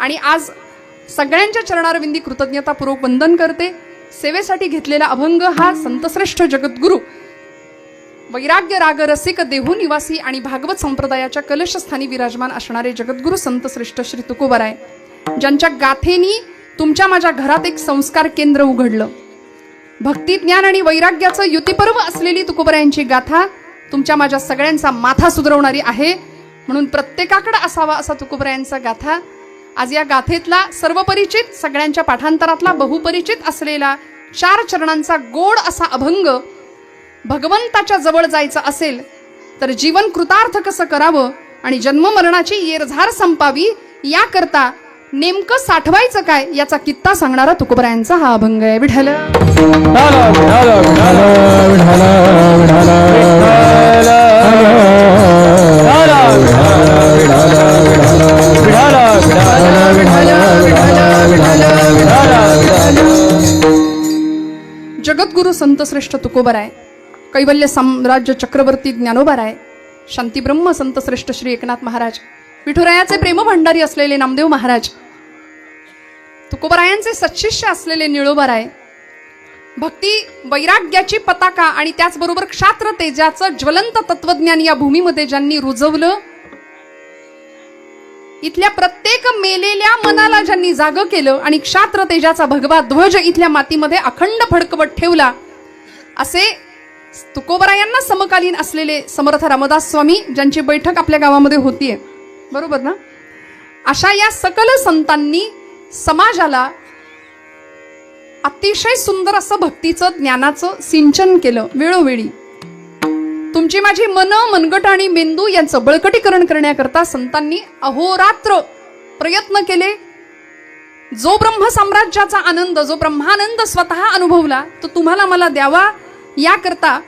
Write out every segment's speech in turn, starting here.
आणि आज सगळ्यांच्या चरणारविंदी कृतज्ञतापूर्वक वंदन करते. सेवेसाठी घेतलेला अभंग हा संतश्रेष्ठ जगद्गुरु वैराग्य राग रसिक देहू निवासी आणि भागवत संप्रदायाच्या कलशस्थानी विराजमान असणारे जगद्गुरु संतश्रेष्ठ श्री तुकोबराय, ज्यांच्या गाथेनी तुमच्या माझ्या घरात एक संस्कार केंद्र उघडलं. भक्ती ज्ञान आणि वैराग्याचं युतिपर्व असलेली तुकोबरायांची गाथा तुमच्या माझ्या सगळ्यांचा माथा सुधरवणारी आहे. म्हणून प्रत्येकाकडे असावा असा तुकोबरायांचा गाथा. आज या गाथेतला सर्वपरिचित, सगळ्यांच्या पाठांतरातला बहुपरिचित असलेला 4 चरणांचा गोड असा अभंग, भगवंताच्या जवळ जायचं असेल तर जीवन कृतार्थ कसं करावं आणि जन्ममरणाची येरझार संपावी याकरता नेमकं साठवायचं काय याचा कित्ता सांगणारा तुकोबरायांचा हा अभंग आहे. विठ्ठल जगद्गुरु संतश्रेष्ठ तुकोबराय, कैवल्य साम्राज्य चक्रवर्ती ज्ञानोबाराय, शांतीब्रह्म संतश्रेष्ठ श्री एकनाथ महाराज, विठुरायाचे प्रेमभंडारी असलेले नामदेव महाराज, तुकोबरायांचे सच्शिष्य असलेले निळोबाराय, भक्ती वैराग्याची पताका आणि त्याचबरोबर क्षात्र तेजाचं ज्वलंत तत्वज्ञान या भूमीमध्ये ज्यांनी रुजवलं, इथल्या प्रत्येक मेलेल्या मनाला ज्यांनी जागं केलं आणि क्षात्र तेजाचा भगवा ध्वज इथल्या मातीमध्ये अखंड फडकवत ठेवला, असे तुकोबरायांना समकालीन असलेले समर्थ रामदास स्वामी, ज्यांची बैठक आपल्या गावामध्ये होतीये, बरोबर ना? अशा या सकल संतांनी समाजाला अतिशय सुंदर असं भक्तीचं ज्ञानाचं सिंचन केलं. वेळोवेळी तुमची माझी मन, मनगट आणि मेंदू यांचं बळकटीकरण करण्याकरता संतांनी अहोरात्र प्रयत्न केले. जो ब्रह्म साम्राज्याचा आनंद, जो ब्रह्मानंद स्वतः अनुभवला तो तुम्हाला मला द्यावा याकरता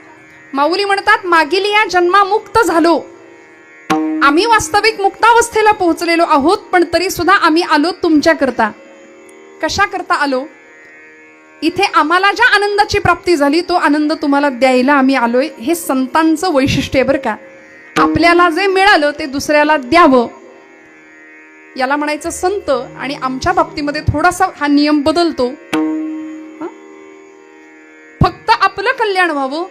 माऊली म्हणतात, मागील या जन्मामुक्त झालो. आम्ही वास्तविक मुक्तावस्थेला पोहोचलेलो आहोत, पण तरी सुद्धा आम्ही आलो तुमच्याकरता. कशाकरता आलो? इथे आम्हाला ज्या आनंदाची प्राप्ती झाली तो आनंद तुम्हाला द्यायला आम्ही आलोय. हे संतांचं वैशिष्ट्य आहे बरं का. आपल्याला जे मिळालं ते दुसऱ्याला द्यावं, याला म्हणायचं संत. आणि आमच्या बाबतीमध्ये थोडासा हा नियम बदलतो. फक्त आपलं कल्याण व्हावं,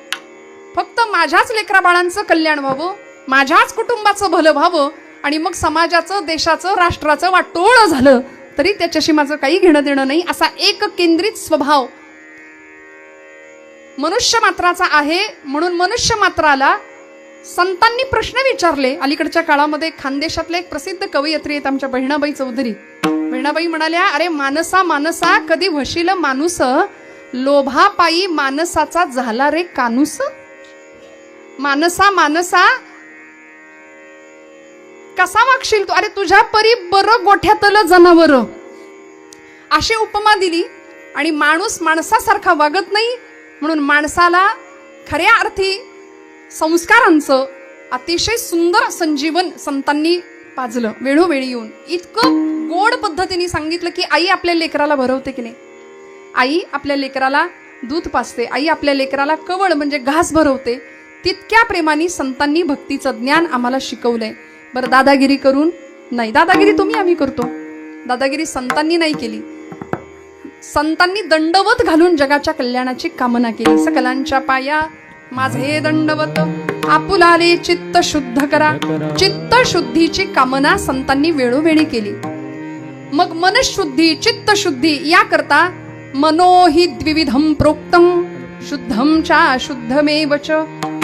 फक्त माझ्याच लेकरा बाळांचं कल्याण व्हावं, माझ्याच कुटुंबाचं भलं व्हावं आणि मग समाजाचं, देशाचं, राष्ट्राचं वाटोळं झालं तरी त्याच्याशी माझं काही घेणं देणं नाही, असा एक केंद्रित स्वभाव मनुष्य मात्राचा आहे. म्हणून मनुष्य मात्राला संतांनी प्रश्न विचारले. अलीकडच्या काळामध्ये खानदेशातले एक प्रसिद्ध कवयित्री आहेत आमच्या बहिणाबाई चौधरी. बहिणाबाई म्हणाल्या, अरे मानसा मानसा कधी वशील माणूस, लोभापायी मानसाचा झाला रे कानूस. मानसा मानसा कसा वागशील तू, अरे तुझ्या परी बरं गोठ्यातलं जनावर, अशी उपमा दिली. आणि माणूस माणसासारखा वागत नाही, म्हणून माणसाला खऱ्या अर्थी संस्कारांचं अतिशय सुंदर संजीवन संतांनी पाजलं. वेळोवेळी येऊन इतकं गोड पद्धतीने सांगितलं की आई आपल्या लेकराला भरवते की नाही, आई आपल्या लेकराला दूध पाजते, आई आपल्या लेकराला कवळ म्हणजे घास भरवते. तितक्या प्रेमाने संतांनी भक्तीचं ज्ञान आम्हाला शिकवलंय. बरं, दादागिरी करून नाही. दादागिरी तुम्ही आम्ही करतो, दादागिरी संतांनी नाही केली. संतांनी दंडवत घालून जगाच्या कल्याणाची कामना केली. सकलांच्या पाया माझे दंडवत, आपुलाले चित्त शुद्ध करा. चित्त शुद्धीची कामना संतांनी वेळोवेळी केली. मग मनशुद्धी, चित्त शुद्धी याकरता मनोहि द्विविधम प्रोक्तम, शुद्धम च अशुद्धमेव च,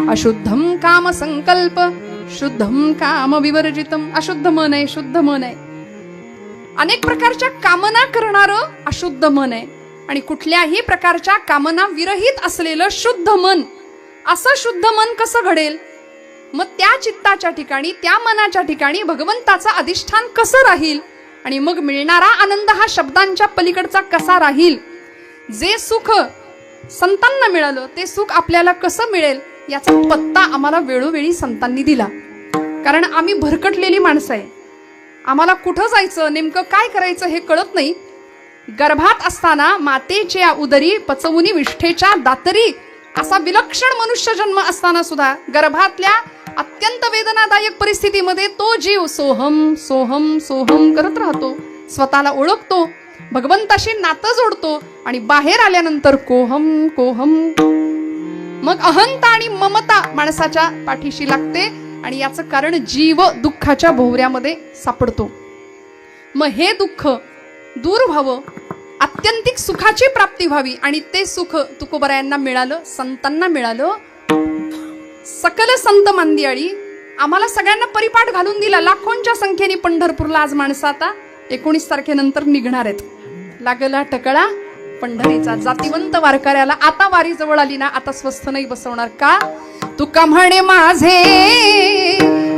अशुद्धम काम संकल्प, शुद्धम काम विवर्जितम. अशुद्ध मन आहे, शुद्ध मन आहे. अनेक प्रकारच्या कामना करणारं अशुद्ध मन आहे आणि कुठल्याही प्रकारच्या कामना विरहित असलेलं शुद्ध मन. असं शुद्ध मन कसं घडेल? मग त्या चित्ताच्या ठिकाणी, त्या मनाच्या ठिकाणी भगवंताचं अधिष्ठान कसं राहील आणि मग मिळणारा आनंद हा शब्दांच्या पलीकडचा कसा राहील? जे सुख संतांना मिळालं ते सुख आपल्याला कसं मिळेल याचा पत्ता आम्हाला वेळोवेळी संतांनी दिला. कारण आम्ही भरकटलेली माणसं आहे. आम्हाला कुठं जायचं, नेमकं काय करायचं हे कळत नाही. गर्भात असताना मातेच्या उदरी पचवुनी विष्ठेच्या दातरी असा विलक्षण मनुष्य जन्म असताना सुद्धा गर्भातल्या अत्यंत वेदनादायक परिस्थितीमध्ये तो जीव सोहम सोहम सोहम करत राहतो. स्वतःला ओळखतो, भगवंताशी नातं जोडतो आणि बाहेर आल्यानंतर कोहम कोहम. मग अहंता आणि ममता माणसाच्या पाठीशी लागते आणि याचं कारण जीव दुःखाच्या भोवऱ्यामध्ये सापडतो. मग हे दुःख दूर व्हावं, आत्यंतिक सुखाची प्राप्ती व्हावी आणि ते सुख तुकोबरायांना मिळालं, संतांना मिळालं. सकल संत मांदियाळी आम्हाला सगळ्यांना परिपाठ घालून दिला. लाखोंच्या संख्येने पंढरपूरला आज माणसं आता 19 तारखेनंतर निघणार आहेत. लागला टकळा पंढरीचा. जातिवंत वारकऱ्याला आता वारी जवळ आली ना, आता स्वस्थ नाही बसवणार का? तुका म्हणे माझे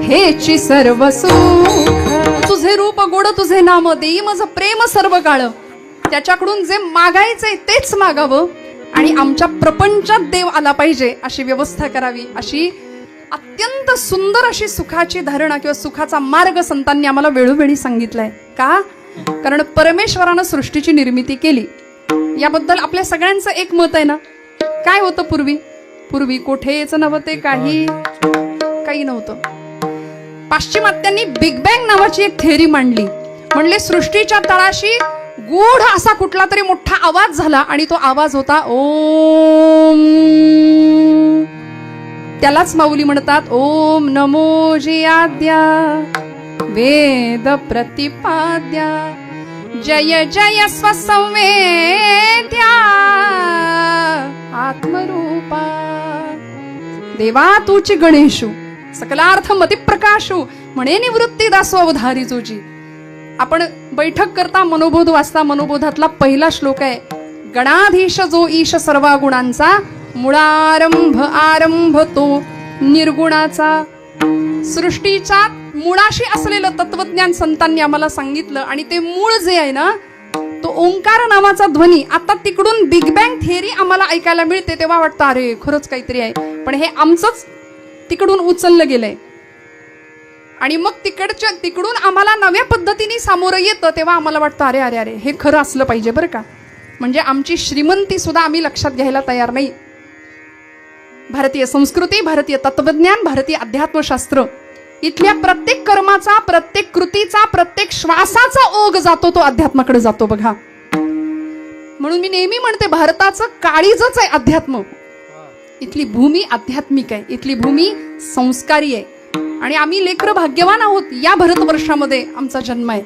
हेची सर्व सुख, तुझे रूप गोड तुझे नाम देई माझं प्रेम सर्व काळ. त्याच्याकडून जे मागायचंय तेच मागावं आणि आमच्या प्रपंचात देव आला पाहिजे अशी व्यवस्था करावी. अशी अत्यंत सुंदर अशी सुखाची धारणा किंवा सुखाचा मार्ग संतांनी आम्हाला वेळोवेळी सांगितलाय. का? कारण परमेश्वरानं सृष्टीची निर्मिती केली. याबद्दल आपल्या सगळ्यांचं एक मत आहे ना. काय होतं पूर्वी? पूर्वी कोठेच नव्हते, काही नव्हतं. पाश्चिमात्यांनी बिग बँग नावाची एक थेअरी मांडली. म्हणले सृष्टीच्या तळाशी गूढ असा कुठला तरी मोठा आवाज झाला आणि तो आवाज होता ओम. त्यालाच माऊली म्हणतात ओम नमो जियाद्या वेद प्रतिपाद्या जय जय स्वसंवेद्या आत्मरूपा देवा तूची गणेशू सकलार्थ मती प्रकाशू म्हणे निवृत्ती दासो अवधारी जोजी. आपण बैठक करता मनोबोध वाचता. मनोबोधातला पहिला श्लोक आहे गणाधीश जो ईश सर्वा गुणांचा मुळारंभ आरंभ तो निर्गुणाचा. सृष्टीच्या मुळाशी असलेलं तत्वज्ञान संतांनी आम्हाला सांगितलं आणि ते मूळ जे आहे ना, तो ओंकार नावाचा ध्वनी. आता तिकडून बिग बँग थिअरी आम्हाला ऐकायला मिळते तेव्हा वाटतं अरे खरंच काहीतरी आहे, पण हे आमचंच तिकडून उचललं गेलंय. आणि मग तिकडून आम्हाला नव्या पद्धतीने सामोरं येतं तेव्हा आम्हाला वाटतं अरे अरे अरे हे खरं असलं पाहिजे बरं का. म्हणजे आमची श्रीमंती सुद्धा आम्ही लक्षात घ्यायला तयार नाही. भारतीय संस्कृती, भारतीय तत्वज्ञान, भारतीय अध्यात्मशास्त्र इथल्या प्रत्येक कर्माचा, प्रत्येक कृतीचा, प्रत्येक श्वासाचा ओघ जातो तो अध्यात्माकडे जातो बघा. म्हणून मी नेहमी म्हणते भारताचं काळीजच आहे अध्यात्म. इथली भूमी आध्यात्मिक आहे, इथली भूमी संस्कारी आहे आणि आम्ही लेकरं भाग्यवान आहोत. या भारतवर्षामध्ये आमचा जन्म आहे.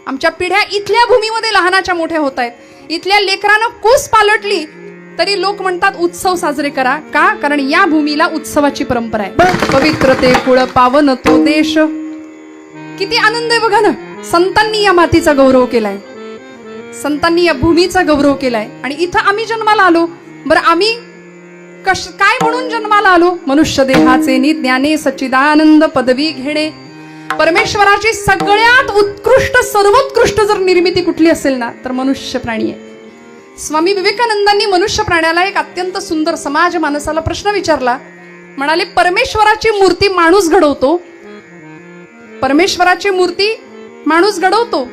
आमच्या पिढ्या इथल्या भूमीमध्ये लहानाच्या मोठ्या होत आहेत. इथल्या लेकरानं कूस पालटली तरी लोक म्हणतात उत्सव साजरे करा. का? कारण या भूमीला उत्सवाची परंपरा आहे. पवित्र ते कुळ पावन तो देश. किती आनंद आहे बघा ना. संतांनी या मातीचा गौरव केलाय, संतांनी या भूमीचा गौरव केलाय आणि इथं आम्ही जन्माला आलो. बरं आम्ही काय म्हणून जन्माला आलो? मनुष्य देहाचे निज्ञाने सच्चिदानंद पदवी घेणे. परमेश्वराची सगळ्यात उत्कृष्ट सर्वोत्कृष्ट जर निर्मिती कुठली असेल ना तर मनुष्य प्राणी आहे. स्वामी विवेकानंदांनी मनुष्य प्राण्याला एक अत्यंत सुंदर समाज मानसाला प्रश्न विचारला. म्हणाले परमेश्वराची मूर्ती माणूस घडवतो, परमेश्वराची मूर्ती माणूस घडवतो,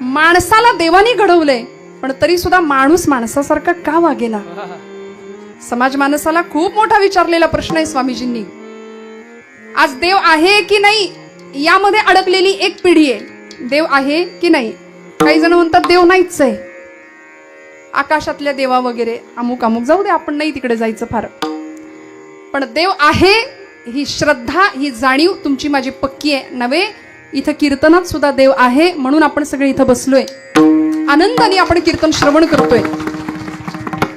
माणसाला देवानी घडवलंय पण तरी सुद्धा माणूस माणसासारखा का वागेना? समाज माणसाला खूप मोठा विचारलेला प्रश्न आहे स्वामीजींनी. आज देव आहे की नाही यामध्ये अडकलेली एक पिढी आहे. देव आहे की नाही? काही जण म्हणतात देव नाहीच आहे, आकाशातल्या देवा वगैरे अमुक अमुक, जाऊ दे आपण नाही तिकडे जायचं फार. पण देव आहे ही श्रद्धा, ही जाणीव तुमची माझी पक्की आहे नव्हे. इथं कीर्तनात सुद्धा देव आहे म्हणून आपण सगळे इथं बसलोय, आनंदाने आपण कीर्तन श्रवण करतोय.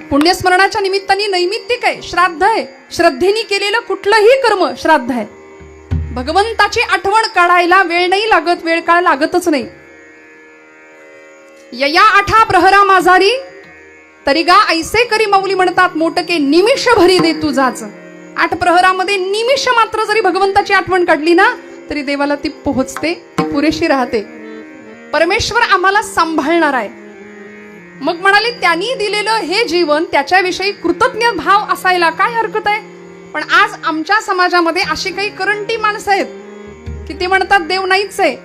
पुण्यस्मरणाच्या निमित्ताने नैमित्तिक आहे, श्राद्ध आहे. श्रद्धेने केलेलं कुठलंही कर्म श्राद्ध आहे. भगवंताची आठवण काढायला वेळ नाही लागत, वेळ काळ लागतच नाही. यया आठा प्रहरा माझारी तरी गा ऐसे करी माऊली म्हणतात मोटके निमिष भरी दे तुझाच. 8 प्रहरामध्ये निमिष मात्र जरी भगवंताची आठवण काढली ना तरी देवाला ती पोहोचते, ती पुरेशी राहते. परमेश्वर आम्हाला सांभाळणार आहे. मग म्हणाले त्यांनी दिलेलं हे जीवन त्याच्याविषयी कृतज्ञ भाव असायला काय हरकत आहे. पण आज आमच्या समाजामध्ये अशी काही करंटी माणसं आहेत की ते म्हणतात देव नाहीच आहे.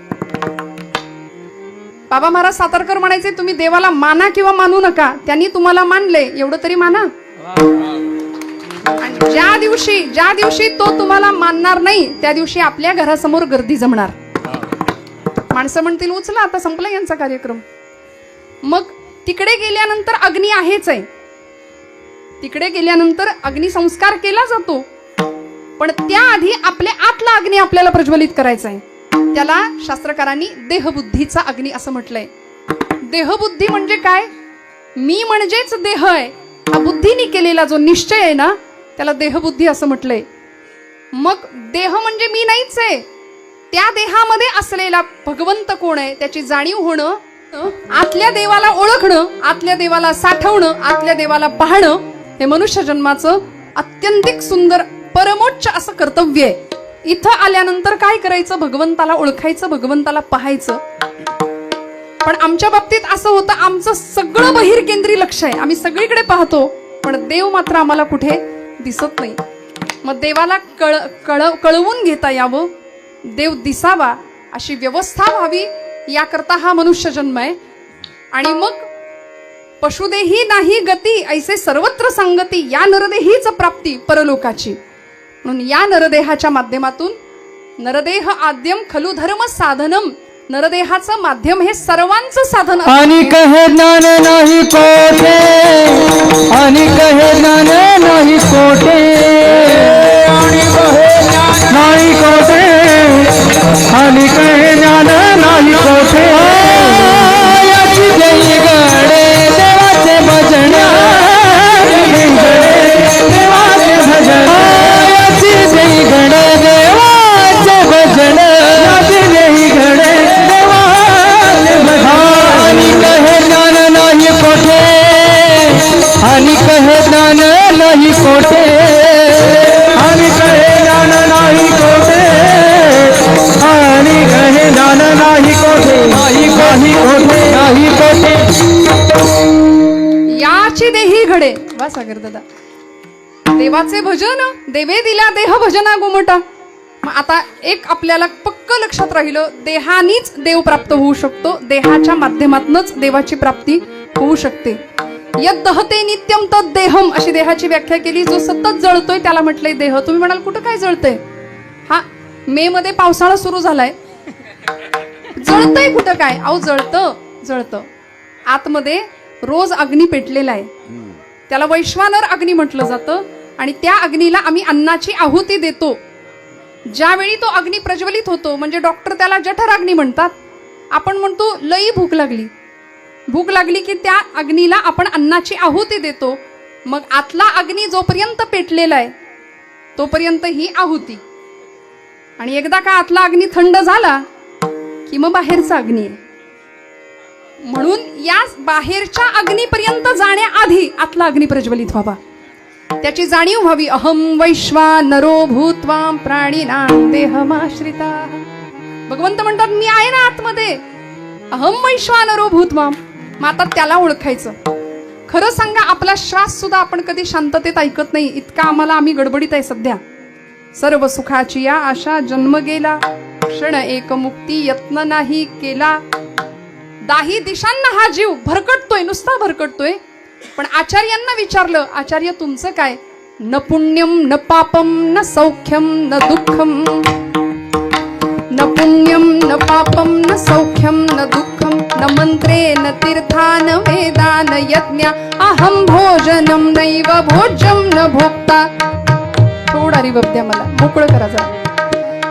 बाबा महाराज सातारकर म्हणायचे तुम्ही देवाला माना किंवा मानू नका, त्यांनी तुम्हाला मानले एवढं तरी माना. आणि ज्या दिवशी तो तुम्हाला मानणार नाही त्या दिवशी आपल्या घरासमोर गर्दी जमणार. माणसं म्हणतील उचला आता संपला यांचा कार्यक्रम. मग तिकडे गेल्यानंतर अग्नी आहेच आहे, तिकडे गेल्यानंतर अग्निसंस्कार केला जातो, पण त्याआधी आपल्या आतला अग्नी आपल्याला प्रज्वलित करायचा आहे. त्याला शास्त्रकारांनी देहबुद्धीचा अग्नी असं म्हटलंय. देहबुद्धी म्हणजे काय? मी म्हणजेच देह आहे, हा बुद्धीने केलेला जो निश्चय आहे ना त्याला देहबुद्धी असं म्हटलंय. मग देह म्हणजे मी नाहीच आहे, त्या देहामध्ये असलेला भगवंत कोण आहे त्याची जाणीव होणं, आतल्या देवाला ओळखणं, आतल्या देवाला साठवणं, आतल्या देवाला पाहणं, हे मनुष्य जन्माचं अत्यंतिक सुंदर परमोच्च असं कर्तव्य आहे. इथं आल्यानंतर काय करायचं? भगवंताला ओळखायचं, भगवंताला पाहायचं. पण आमच्या बाबतीत असं होतं, आमचं सगळं बहिर्केंद्री लक्ष आहे, आम्ही सगळीकडे पाहतो, पण देव मात्र आम्हाला कुठे दिसत नाही. मग देवाला कळवून घेता यावं, देव दिसावा अशी व्यवस्था व्हावी, याकरता हा मनुष्य जन्म आहे. आणि मग पशुदेही नाही गती ऐसे सर्वत्र सांगती, या नरदेहीच प्राप्ती परलोकाची. म्हणून या नरदेहाच्या माध्यमातून, नरदेह आद्यम खलु धर्म साधनम, नरदेहाचं माध्यम हे सर्वांचं साधन. आणि कहे ज्ञान नाही कोठे, आणि कहे ज्ञान नाही कोठे, आणि कहे ज्ञान नाही कोठे, आणि कहे ज्ञान नाही कोठे. याची जय गडे देवाचे भजन, देवाचे भजन, याची जय गडे देवाचे भजन, याची जय गडे आणि कहे ज्ञान नाही कोठे, आणि कहे ज्ञान नाही कोठे, आणि कहे ज्ञान नाही कोठे, आणि कहे ज्ञान नाही कोठे, नाही कोठे, नाही कोठे. याची देही घडे. वा सागर दादा, देवाचे भजन, देवे दिला देह भजना गुमटा. आता एक आपल्याला पक्क लक्षात राहिलं, देहानीच देव प्राप्त होऊ शकतो, देहाच्या माध्यमातूनच देवाची प्राप्ती होऊ शकते. यद दहते नित्यम तद देहम अशी देहाची व्याख्या केली. जो सतत जळतोय त्याला म्हटलंय देह. तुम्ही म्हणाल कुठं काय जळतंय? हा, मे मध्ये पावसाळा सुरू झालाय, जळतंय कुठं काय? अहो जळतं आतमध्ये रोज अग्नी पेटलेला आहे, त्याला वैश्वानर अग्नी म्हटलं जातं. आणि त्या अग्नीला आम्ही अन्नाची आहुती देतो. ज्यावेळी तो अग्नी प्रज्वलित होतो, म्हणजे डॉक्टर त्याला जठराग्नी म्हणतात, आपण म्हणतो लई भूक लागली, भूक लागली की त्या अग्नीला आपण अन्नाची आहुती देतो. मग आतला अग्नी जोपर्यंत पेटलेला आहे तोपर्यंत ही आहुती, आणि एकदा का आतला अग्नी थंड झाला की मग बाहेरचा अग्नी आहे. म्हणून या बाहेरच्या अग्नीपर्यंत जाण्याआधी आतला अग्नी प्रज्वलित व्हावा, त्याची जाणीव व्हावी. अहम वैश्वानरो भूत्वा प्राणिनां देहमाश्रिता. भगवंत म्हणतात मी आहे ना आतमध्ये, अहम वैश्वानरो भूत्वा. मग आता त्याला ओळखायचं. खरं सांगा, आपला श्वास सुद्धा आपण कधी शांततेत ऐकत नाही, इतका आम्हाला आम्ही गडबडीत आहे सध्या. सर्व सुखाची या आशा जन्म गेला, क्षण एक मुक्ती यत्न नाही केला. दाही दिशांना हा जीव भरकटतोय, नुसता भरकटतोय. पण आचार्यांना विचारलं, आचार्य तुमचं काय? न पुण्यम न पापम न सौख्यम न दुःखम, न पुण्यम न पापम न सौख्यम न दुःखम, न मंत्रे न तीर्था न वेदा न यज्ञ, अहम भोजनम नैव भोज्यम न भोक्ता. थोडा रिवर्ब द्या मला, मोकळं करा जरा.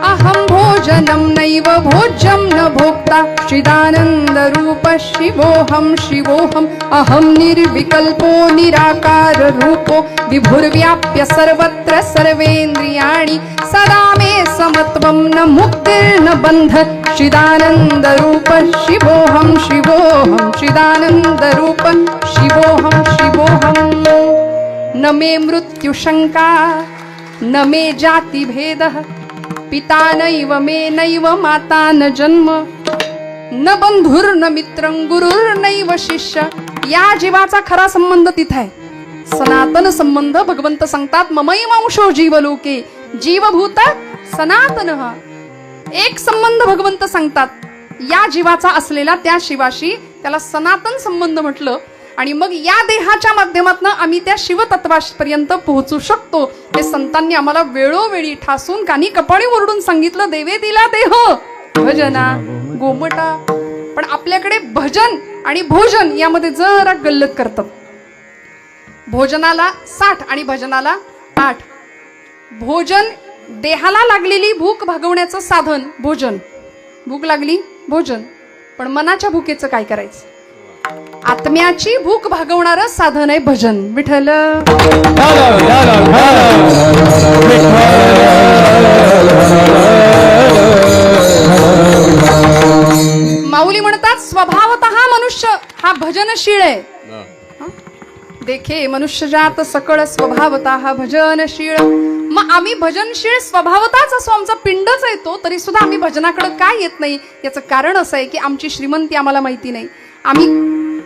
अहम भोजनम नैव भोज्यम न भोक्ता, चिदानंद रूप शिवोहम शिवोहम, अहम निर्विकल्पो निराकार रूपो, विभुर्व्याप्य सर्वत्र सर्वेन्द्रियाणि, सदा मे समत्वं न मुक्तिर्न बंध, चिदानंद रूप शिवोहम शिवोहम, चिदानंद रूप शिवोहम शिवोहम. न मे मृत्यु शंका न मे जाति भेदः, पिता नैव मे नैव माता न जन्म, न बंधुर्न मित्रं गुरुर्नैव शिष्य. या जीवाचा खरा संबंध तिथे आहे, सनातन संबंध. भगवंत सांगतात ममैवांशो जीवलोके, जीवभूत सनातन. एक संबंध भगवंत सांगतात, या जीवाचा असलेला त्या शिवाशी, त्याला सनातन संबंध म्हटलं. आणि मग या देहाच्या माध्यमातून आम्ही त्या शिवतत्वापर्यंत पोहोचू शकतो. हे संतांनी आम्हाला वेळोवेळी ठासून कानी कपाळी ओरडून सांगितलं. देवे दिला देह भजना गोमटा. पण आपल्याकडे भजन आणि भोजन यामध्ये जरा गल्लत करतात. भोजनाला 60 आणि भजनाला 8. भोजन देहाला लागलेली भूक भागवण्याचं साधन भोजन. भूक लागली भोजन, पण मनाच्या भूकेचं काय करायचं? आत्म्याची भूक भागवणारं साधन आहे भजन. विठ्ठल माऊली म्हणतात स्वभावतः मनुष्य हा भजनशीळ आहे. देखे मनुष्य जात सकळ स्वभावतः भजनशीळ. मग आम्ही भजनशीळ स्वभावताच असो, आमचा पिंडच येतो, तरी सुद्धा आम्ही भजनाकडे काय येत नाही? याचं कारण असं आहे की आमची श्रीमंती आम्हाला माहिती नाही. आम्ही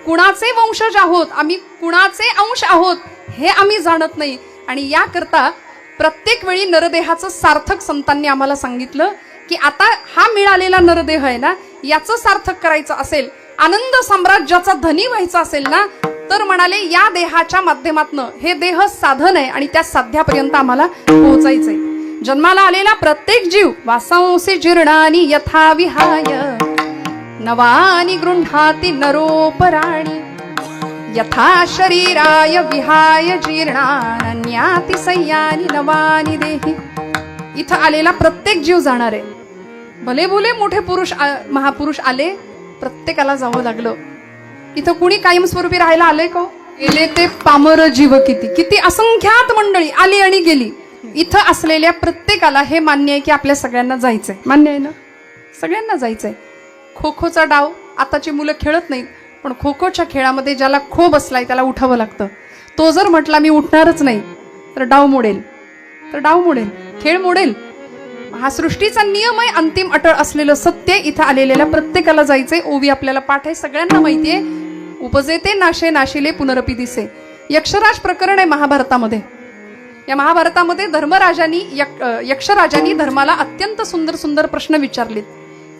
कुणाचे वंशज आहोत, आम्ही कुणाचे अंश आहोत हे आम्ही जाणत नाही. आणि याकरता प्रत्येक वेळी नरदेहाचं सार्थक संतांनी आम्हाला सांगितलं की आता हा मिळालेला नरदेह आहे ना, याचं सार्थक करायचं असेल, आनंद साम्राज्याचा धनी व्हायचा असेल ना, तर म्हणाले या देहाच्या माध्यमातनं हे देह साधन आहे आणि त्या साध्यापर्यंत आम्हाला पोहोचायचंय. जन्माला आलेला प्रत्येक जीव वासांसी जीर्णानी यथा विहाय नवानी गृह्णाती नरोपराणी यथा शरीराय विहाय जीर्णान्याति सय्यानी नवानी देही. इथं आलेला प्रत्येक जीव जाणार आहे. भले भुले मोठे पुरुष महापुरुष आले, प्रत्येकाला जावं लागलं. इथं कुणी कायमस्वरूपी राहायला आलंय का? गेले ते पामर जीव किती किती असंख्यात मंडळी आली आणि गेली. इथं असलेल्या प्रत्येकाला हे मान्य आहे की आपल्या सगळ्यांना जायचंय. मान्य आहे ना? सगळ्यांना जायचंय. खो खोचा डाव आताची मुलं खेळत नाहीत, पण खो खोच्या खेळामध्ये ज्याला खो बसलाय त्याला उठावं लागतं. तो जर म्हटला मी उठणारच नाही तर डाव मोडेल, खेळ मोडेल. हा सृष्टीचा नियम आहे. अंतिम अटळ असलेलं सत्य इथं आलेल्या प्रत्येकाला जायचंय. ओवी आपल्याला पाठ आहे, सगळ्यांना माहितीये. उपजेते नाशे नाशिले पुनरपी दिसे. यक्षराज प्रकरण आहे महाभारतामध्ये. या महाभारतामध्ये यक्षराजांनी धर्माला अत्यंत सुंदर सुंदर प्रश्न विचारलेत.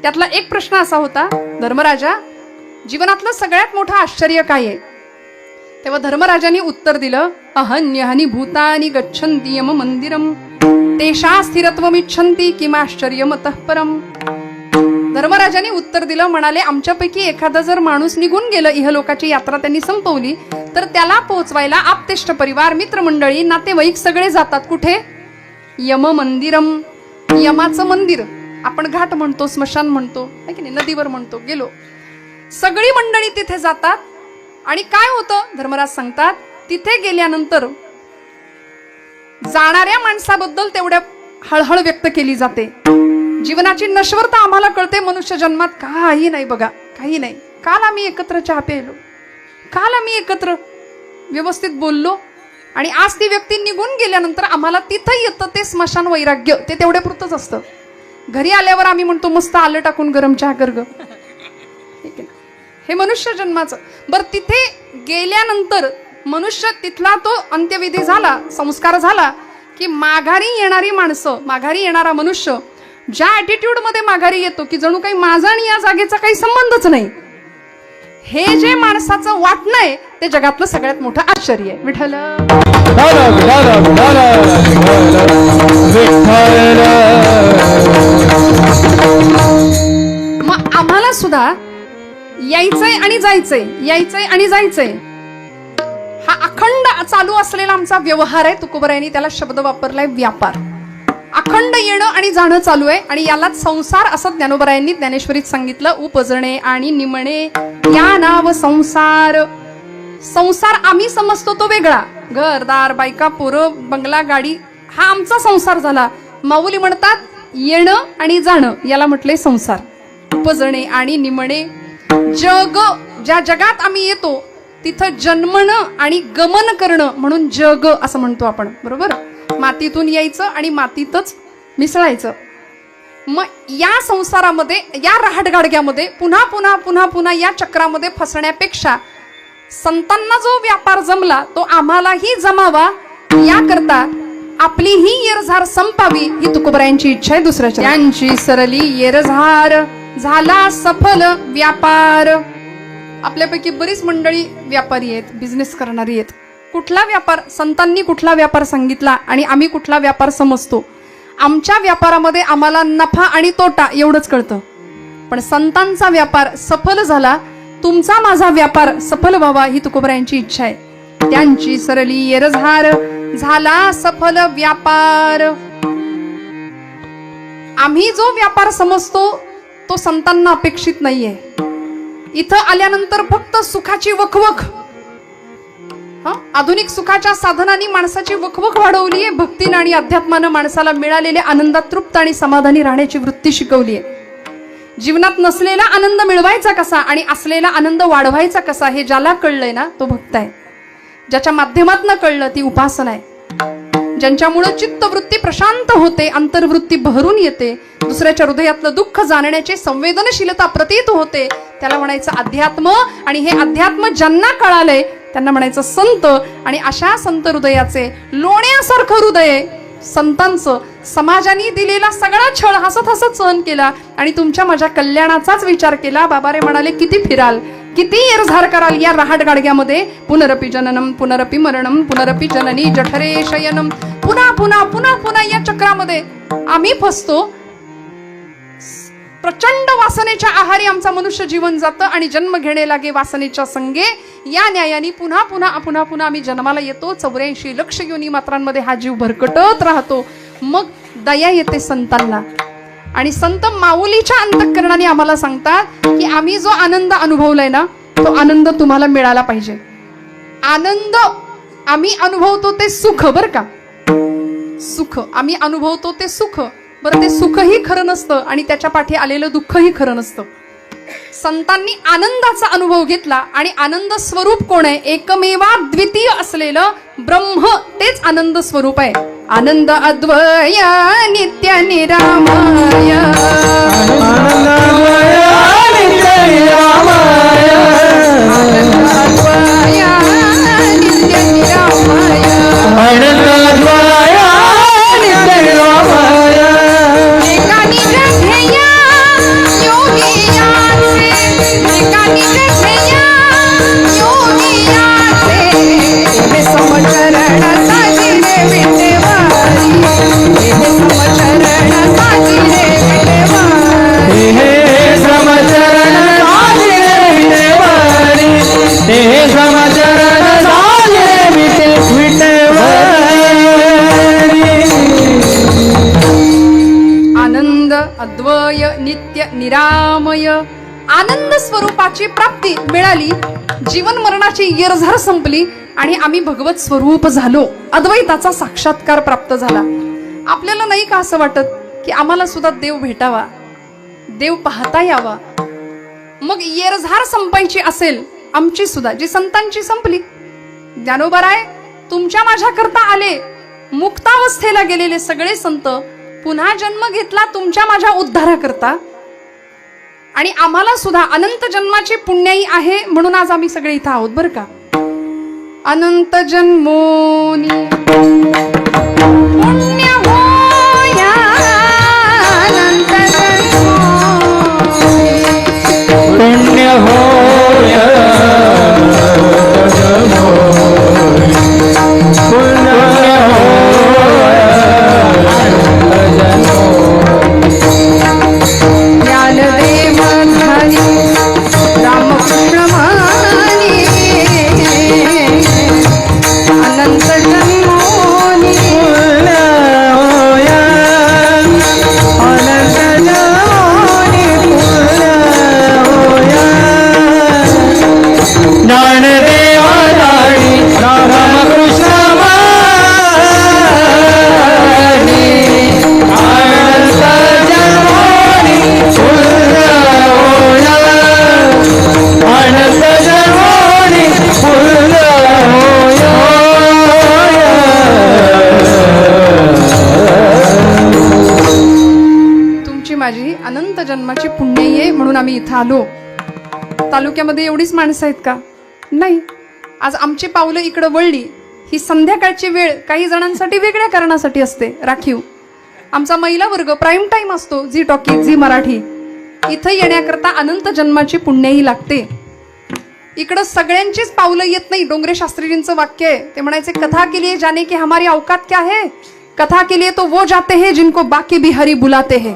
त्यातला एक प्रश्न असा होता, धर्मराजा जीवनातलं सगळ्यात मोठं आश्चर्य काय आहे? तेव्हा धर्मराजांनी उत्तर दिलं, अहन्यहानी भूतानी गच्छन्ति यम मंदिरम तेषा स्थिरत्वमिच्छन्ति किमाश्चर्यमतः परम. धर्मराजांनी उत्तर दिलं, म्हणाले आमच्यापैकी एखादा जर माणूस निघून गेलं, इहलोकाची यात्रा त्यांनी संपवली, तर त्याला पोहोचवायला आप्तेष्ट परिवार, मित्रमंडळी, नातेवाईक सगळे जातात. कुठे? यम मंदिरम. यमाचं मंदिर आपण घाट म्हणतो, स्मशान म्हणतो, है की नाही, नदीवर म्हणतो. गेलो सगळी मंडळी तिथे जातात. आणि काय होतं धर्मराज सांगतात, तिथे गेल्यानंतर जाणाऱ्या माणसाबद्दल तेवढ्या हळहळ व्यक्त केली जाते. जीवनाची नश्वरता आम्हाला कळते. मनुष्य जन्मात काही नाही बघा, काही नाही. काल आम्ही एकत्र चहा प्यायलो, काल आम्ही एकत्र व्यवस्थित बोललो, आणि आज ती व्यक्ती निघून गेल्यानंतर आम्हाला तिथं येतं ते स्मशान वैराग्य. ते तेवढ्या पुरतच असतं. घरी आल्यावर आम्ही म्हणतो मस्त आलं टाकून गरम चहा कर ग. हे मनुष्य जन्माचं. बरं, तिथे गेल्यानंतर मनुष्य तिथला तो अंत्यविधी झाला, संस्कार झाला की माघारी येणारी माणसं, माघारी येणारा मनुष्य ज्या ॲटिट्यूड मध्ये माघारी येतो की जणू काही माझा आणि या जागेचा काही संबंधच नाही, हे जे माणसाचं वाटणं आहे ते जगातलं सगळ्यात मोठं आश्चर्य आहे. विठ्ठल मग आम्हाला सुद्धा यायचंय आणि जायचंय, यायचंय आणि जायचंय. हा अखंड चालू असलेला आमचा व्यवहार आहे. तुकोबरायांनी त्याला शब्द वापरलाय व्यापार. अखंड येणं आणि जाणं चालू आहे. आणि यालाच संसार असं ज्ञानोबरायांनी ज्ञानेश्वरीत सांगितलं. उपजणे आणि निमणे या नाव संसार. संसार आम्ही समजतो तो वेगळा, घरदार, बायका, पोरं, बंगला, गाडी, हा आमचा संसार झाला. माऊली म्हणतात येणं आणि जाणं याला म्हटले संसार. उपजणे आणि निमणे, जग, ज्या जगात आम्ही येतो तिथं जन्मणं आणि गमन करणं म्हणून जग असं म्हणतो आपण, बरोबर. मातीतून यायचं आणि मातीतच मिसळायचं. मग या संसारामध्ये, या रहाटगाडग्यामध्ये पुन्हा पुन्हा पुन्हा पुन्हा या चक्रामध्ये फसण्यापेक्षा संतांना जो व्यापार जमला तो आम्हालाही जमावा, याकरता आपली ही येरझार संपावी ही तुकोबरायांची इच्छा आहे. दुसऱ्याच्या त्यांची सरली येरझार झाला सफल व्यापार. आपल्यापैकी बरीच मंडळी व्यापारी आहेत, बिझनेस करणारी आहेत. कुठला व्यापार, संतांनी कुठला व्यापार सांगितला आणि आम्ही कुठला व्यापार समजतो. आमच्या व्यापारामध्ये आम्हाला नफा आणि तोटा एवढंच कळतं. पण संतांचा व्यापार सफल झाला, तुमचा माझा व्यापार सफल व्हावा ही तुकोबरायांची इच्छा आहे. त्यांची सरली येरझार झाला सफल व्यापार. आम्ही जो व्यापार समजतो तो संतांना अपेक्षित नाहीये. इथं आल्यानंतर फक्त सुखाची वखवख, आधुनिक सुखाच्या साधनांनी माणसाची वखवख वाढवली आहे. भक्तीनं आणि अध्यात्मानं माणसाला मिळालेल्या आनंदात तृप्त आणि समाधानी राहण्याची वृत्ती शिकवली आहे. जीवनात नसलेला आनंद मिळवायचा कसा आणि असलेला आनंद वाढवायचा कसा हे ज्याला कळलंय ना तो भक्त आहे. ज्याच्या माध्यमातून कळलं ती उपासना आहे. ज्यांच्यामुळे चित्तवृत्ती प्रशांत होते, अंतर्वृत्ती बहरून येते, दुसऱ्याच्या हृदयातलं दुःख जाणण्याची संवेदनशीलता प्रतीत होते, त्याला म्हणायचं अध्यात्म. आणि हे अध्यात्म ज्यांना कळालंय त्यांना म्हणायचं संत. आणि अशा संत हृदयाचे लोण्यासारखं हृदय संतांचं समाजाने दिलेला सगळा छळ हसत हसत सहन केला आणि तुमच्या माझ्या कल्याणाचाच विचार केला. बाबा रे म्हणाले किती फिराल, किती येरझार कराल या रहाट गाडग्यामध्ये. पुनरपि जननम पुनरपि मरणम पुनरपि जननी जठरे शयनम. पुन्हा पुन्हा पुन्हा पुन्हा या चक्रामध्ये आम्ही फसतो. प्रचंड वासनेच्या आहारी आमचा मनुष्य जीवन जातं आणि जन्म घेणे लागे वासनेच्या संगे. या न्यायाने पुन्हा पुन्हा पुन्हा पुन्हा आम्ही जन्माला येतो. 84 लक्ष योनी मात्रांमध्ये हा जीव भरकटत राहतो. मग दया येते संतांना आणि संत माऊलीच्या अंतःकरणाने आम्हाला सांगतात की आम्ही जो आनंद अनुभवलाय ना तो आनंद तुम्हाला मिळाला पाहिजे. आनंद आम्ही अनुभवतो ते सुख, बर का, सुख आम्ही अनुभवतो ते सुख. बरं, ते सुखही खरं नसतं आणि त्याच्या पाठी आलेलं दुःखही खरं नसतं. संतांनी आनंदाचा अनुभव घेतला आणि आनंद स्वरूप कोण आहे? एकमेवा द्वितीय असलेलं ब्रह्म, तेच आनंद स्वरूप आहे. आनंद अद्वय नित्य निरामय. आनंद अद्वय नित्य निरामय. आनंद अद्वय नित्य निरामय. आनंद अद्वय नित्य निरामय. एका निज ध्येय योगियाचे, एका निज ध्येय योगियाचे. हे समचरण साजिरे विटेवारी, हे समचरण साजिरे विटेवारी. हे समचरण साजिरे विटेवारी. हे समचरण साजिरे विटेवारी. आनंद अद्वय नित्य निरामय. आनंद स्वरूपाची प्राप्ती मिळाली. जीवन मरणाची येरझार संपली आणि आम्ही भगवत स्वरूप झालो. अद्वैताचा साक्षात्कार प्राप्त झाला. आपल्याला नाही का असं वाटत की आम्हाला सुद्धा देव भेटावा, देव पाहता यावा? मग येरझार संपायची असेल आमची सुद्धा, जी संतांची संपली. ज्ञानोबराय तुमच्या माझ्या करता आले. मुक्तावस्थेला गेलेले सगळे संत पुन्हा जन्म घेतला तुमच्या माझ्या उद्धाराकरता. आणि आम्हाला सुद्धा अनंत जन्माची पुण्याई आहे म्हणून आज आम्ही सगळे इथं आहोत, बरं का. अनंत जन्मोनी पुण्य होया, अनंत जन्मोनी पुण्य होय. पुण्य होय. ज्ञानदेव धनी रामकृष्ण मानी, अनंत जन्मोनी पुण्य होय. अनंत जन्मोनी पुण्य होय. ज्ञानदेव धनी रामकृष्ण मानी, अनंत जन्मोनी पुण्य होय. अनंत जन्मोनी पुण्य होय. तुमची माझी अनंत जन्माची पुण्याई आहे म्हणून आम्ही इथं आलो. तालुक्यामध्ये एवढीच माणसं आहेत का? नाही. आज आमची पावलं इकडं वळली. ही संध्याकाळची वेळ काही जणांसाठी वेगळ्या कारणासाठी असते, राखीव. आमचा महिला वर्ग प्राईम टाइम असतो, झी टॉकी, झी मराठी. इथं येण्याकरता अनंत जन्माची पुण्याई लागते. इकडं सगळ्यांचीच पावलं येत नाही. डोंगरे शास्त्रीजींचं वाक्य आहे, ते म्हणायचे कथा के लिए जाने की हमारी औकात क्या है, कथा के लिए तो वो जाते हैं जिनको बाकी भी हरी बुलाते हैं.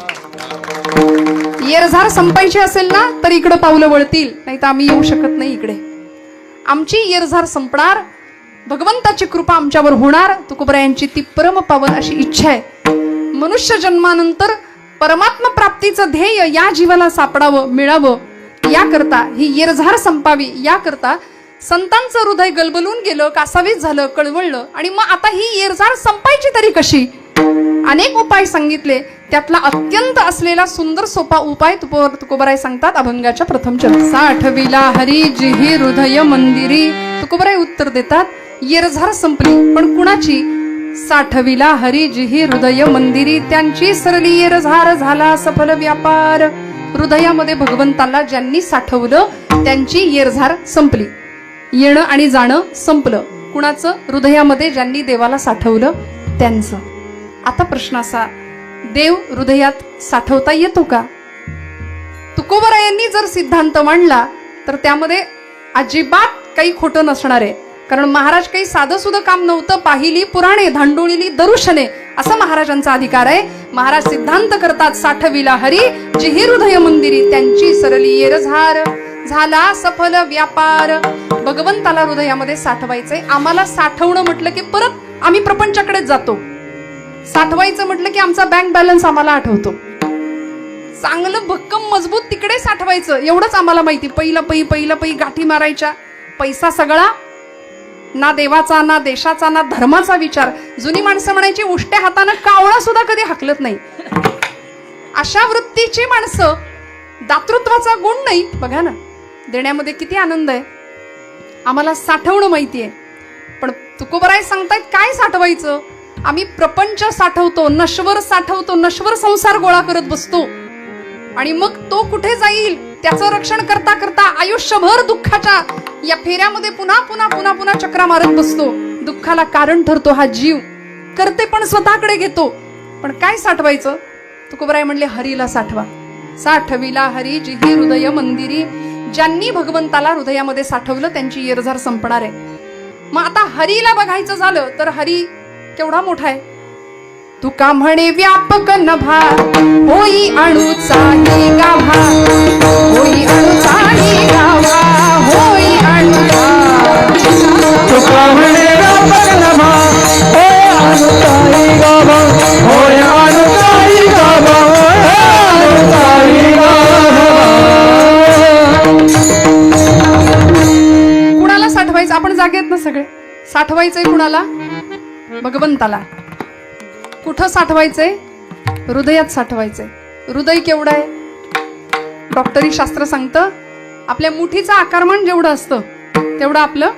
येरझार संपायची असेल ना तर इकडे पावलं वळतील, नाही तर आम्ही येऊ शकत नाही इकडे. आमची येरझार संपणार, भगवंताची कृपा आमच्यावर होणार. तुकोबरायांची ती परम पावन अशी इच्छा आहे. मनुष्य जन्मानंतर परमात्मा प्राप्तीचं ध्येय या जीवाला सापडावं, मिळावं, याकरता ही येरझार संपावी, याकरता संतांचं हृदय गलबलून गेलं, कासावीस झालं, कळवळलं. आणि मग आता ही येरझार संपायची तरी कशी? अनेक उपाय सांगितले. त्यातला अत्यंत असलेला सुंदर सोपा उपाय तुकोबराय सांगतात अभंगाच्या प्रथम चरण. साठविला हरी जिही हृदय मंदिरी. तुकोबराय उत्तर देतात, येरझार संपली, पण कुणाची? साठविला हरी जिही हृदय मंदिरी. त्यांची सरली येरझार, झाला सफल व्यापार. हृदयामध्ये भगवंताला ज्यांनी साठवलं त्यांची येरझार संपली. येणं आणि जाणं संपलं. कुणाचं? हृदयामध्ये ज्यांनी देवाला साठवलं त्यांचं. आता प्रश्न असा, देव हृदयात साठवता येतो का? तुकोबरायांनी जर सिद्धांत मांडला तर त्यामध्ये अजिबात काही खोटं नसणार आहे. कारण महाराज काही साधं सुद्धा काम नव्हतं. पाहिली पुराणे, धांडोळीली दरुशने, असा महाराजांचा अधिकार आहे. महाराज सिद्धांत करतात, साठविला हरी जिही हृदय मंदिरी. त्यांची सरली येरझार, झाला सफल व्यापार. भगवंताला हृदयामध्ये साठवायचंय. आम्हाला साठवणं म्हटलं की परत आम्ही प्रपंचाकडेच जातो. साठवायचं म्हटलं की आमचा बँक बॅलन्स आम्हाला आठवतो. चांगलं भक्कम मजबूत तिकडे साठवायचं एवढंच आम्हाला माहिती. पहिलं पै गाठी मारायच्या. पैसा सगळा ना देवाचा, ना देशाचा, ना धर्माचा विचार. जुनी माणसं म्हणायची, उष्ट्या हातानं कावळा सुद्धा कधी हाकलत नाही. अशा वृत्तीची माणसं. दातृत्वाचा गुण नाही. बघा ना, देण्यामध्ये किती आनंद आहे. आम्हाला साठवणं माहिती आहे. पण तुकोबराय सांगतायत काय साठवायचं? आम्ही प्रपंच साठवतो, नश्वर साठवतो, नश्वर संसार गोळा करत बसतो. आणि मग तो कुठे जाईल त्याचं रक्षण करता करता आयुष्यभर दुःखाच्या या फेऱ्यामध्ये पुन्हा पुन्हा पुन्हा पुन्हा चक्रा मारत बसतो. दुःखाला कारण ठरतो हा जीव. करते पण स्वतःकडे घेतो. पण काय साठवायचं? तुकोबराय म्हणले, हरीला साठवा. साठविला हरी जिही हृदय मंदिरी. ज्यांनी भगवंताला हृदयामध्ये साठवलं त्यांची येरझार संपणार आहे. मग आता हरीला बघायचं झालं तर हरी केवढा मोठा आहे. तुका म्हणे व्यापक नभा, होई अणुचाही गाभा. होई अणुचाही गाभा, होई अणुचा. तुका म्हणे व्यापक नभा, होय अणुचाही गाभा. होय अणुचाही गाभा, होय अणुचाही गाभा. कुणाला साठवायचं? आपण जागेत ना सगळे. साठवायचंय कुणाला? भगवंताला. कुठं साठवायचंय? हृदयात साठवायचंय. हृदय केवढं आहे? डॉक्टरी शास्त्र सांगतं, आपल्या मुठीचं आकारमान जेवढं असतं तेवढं आपलं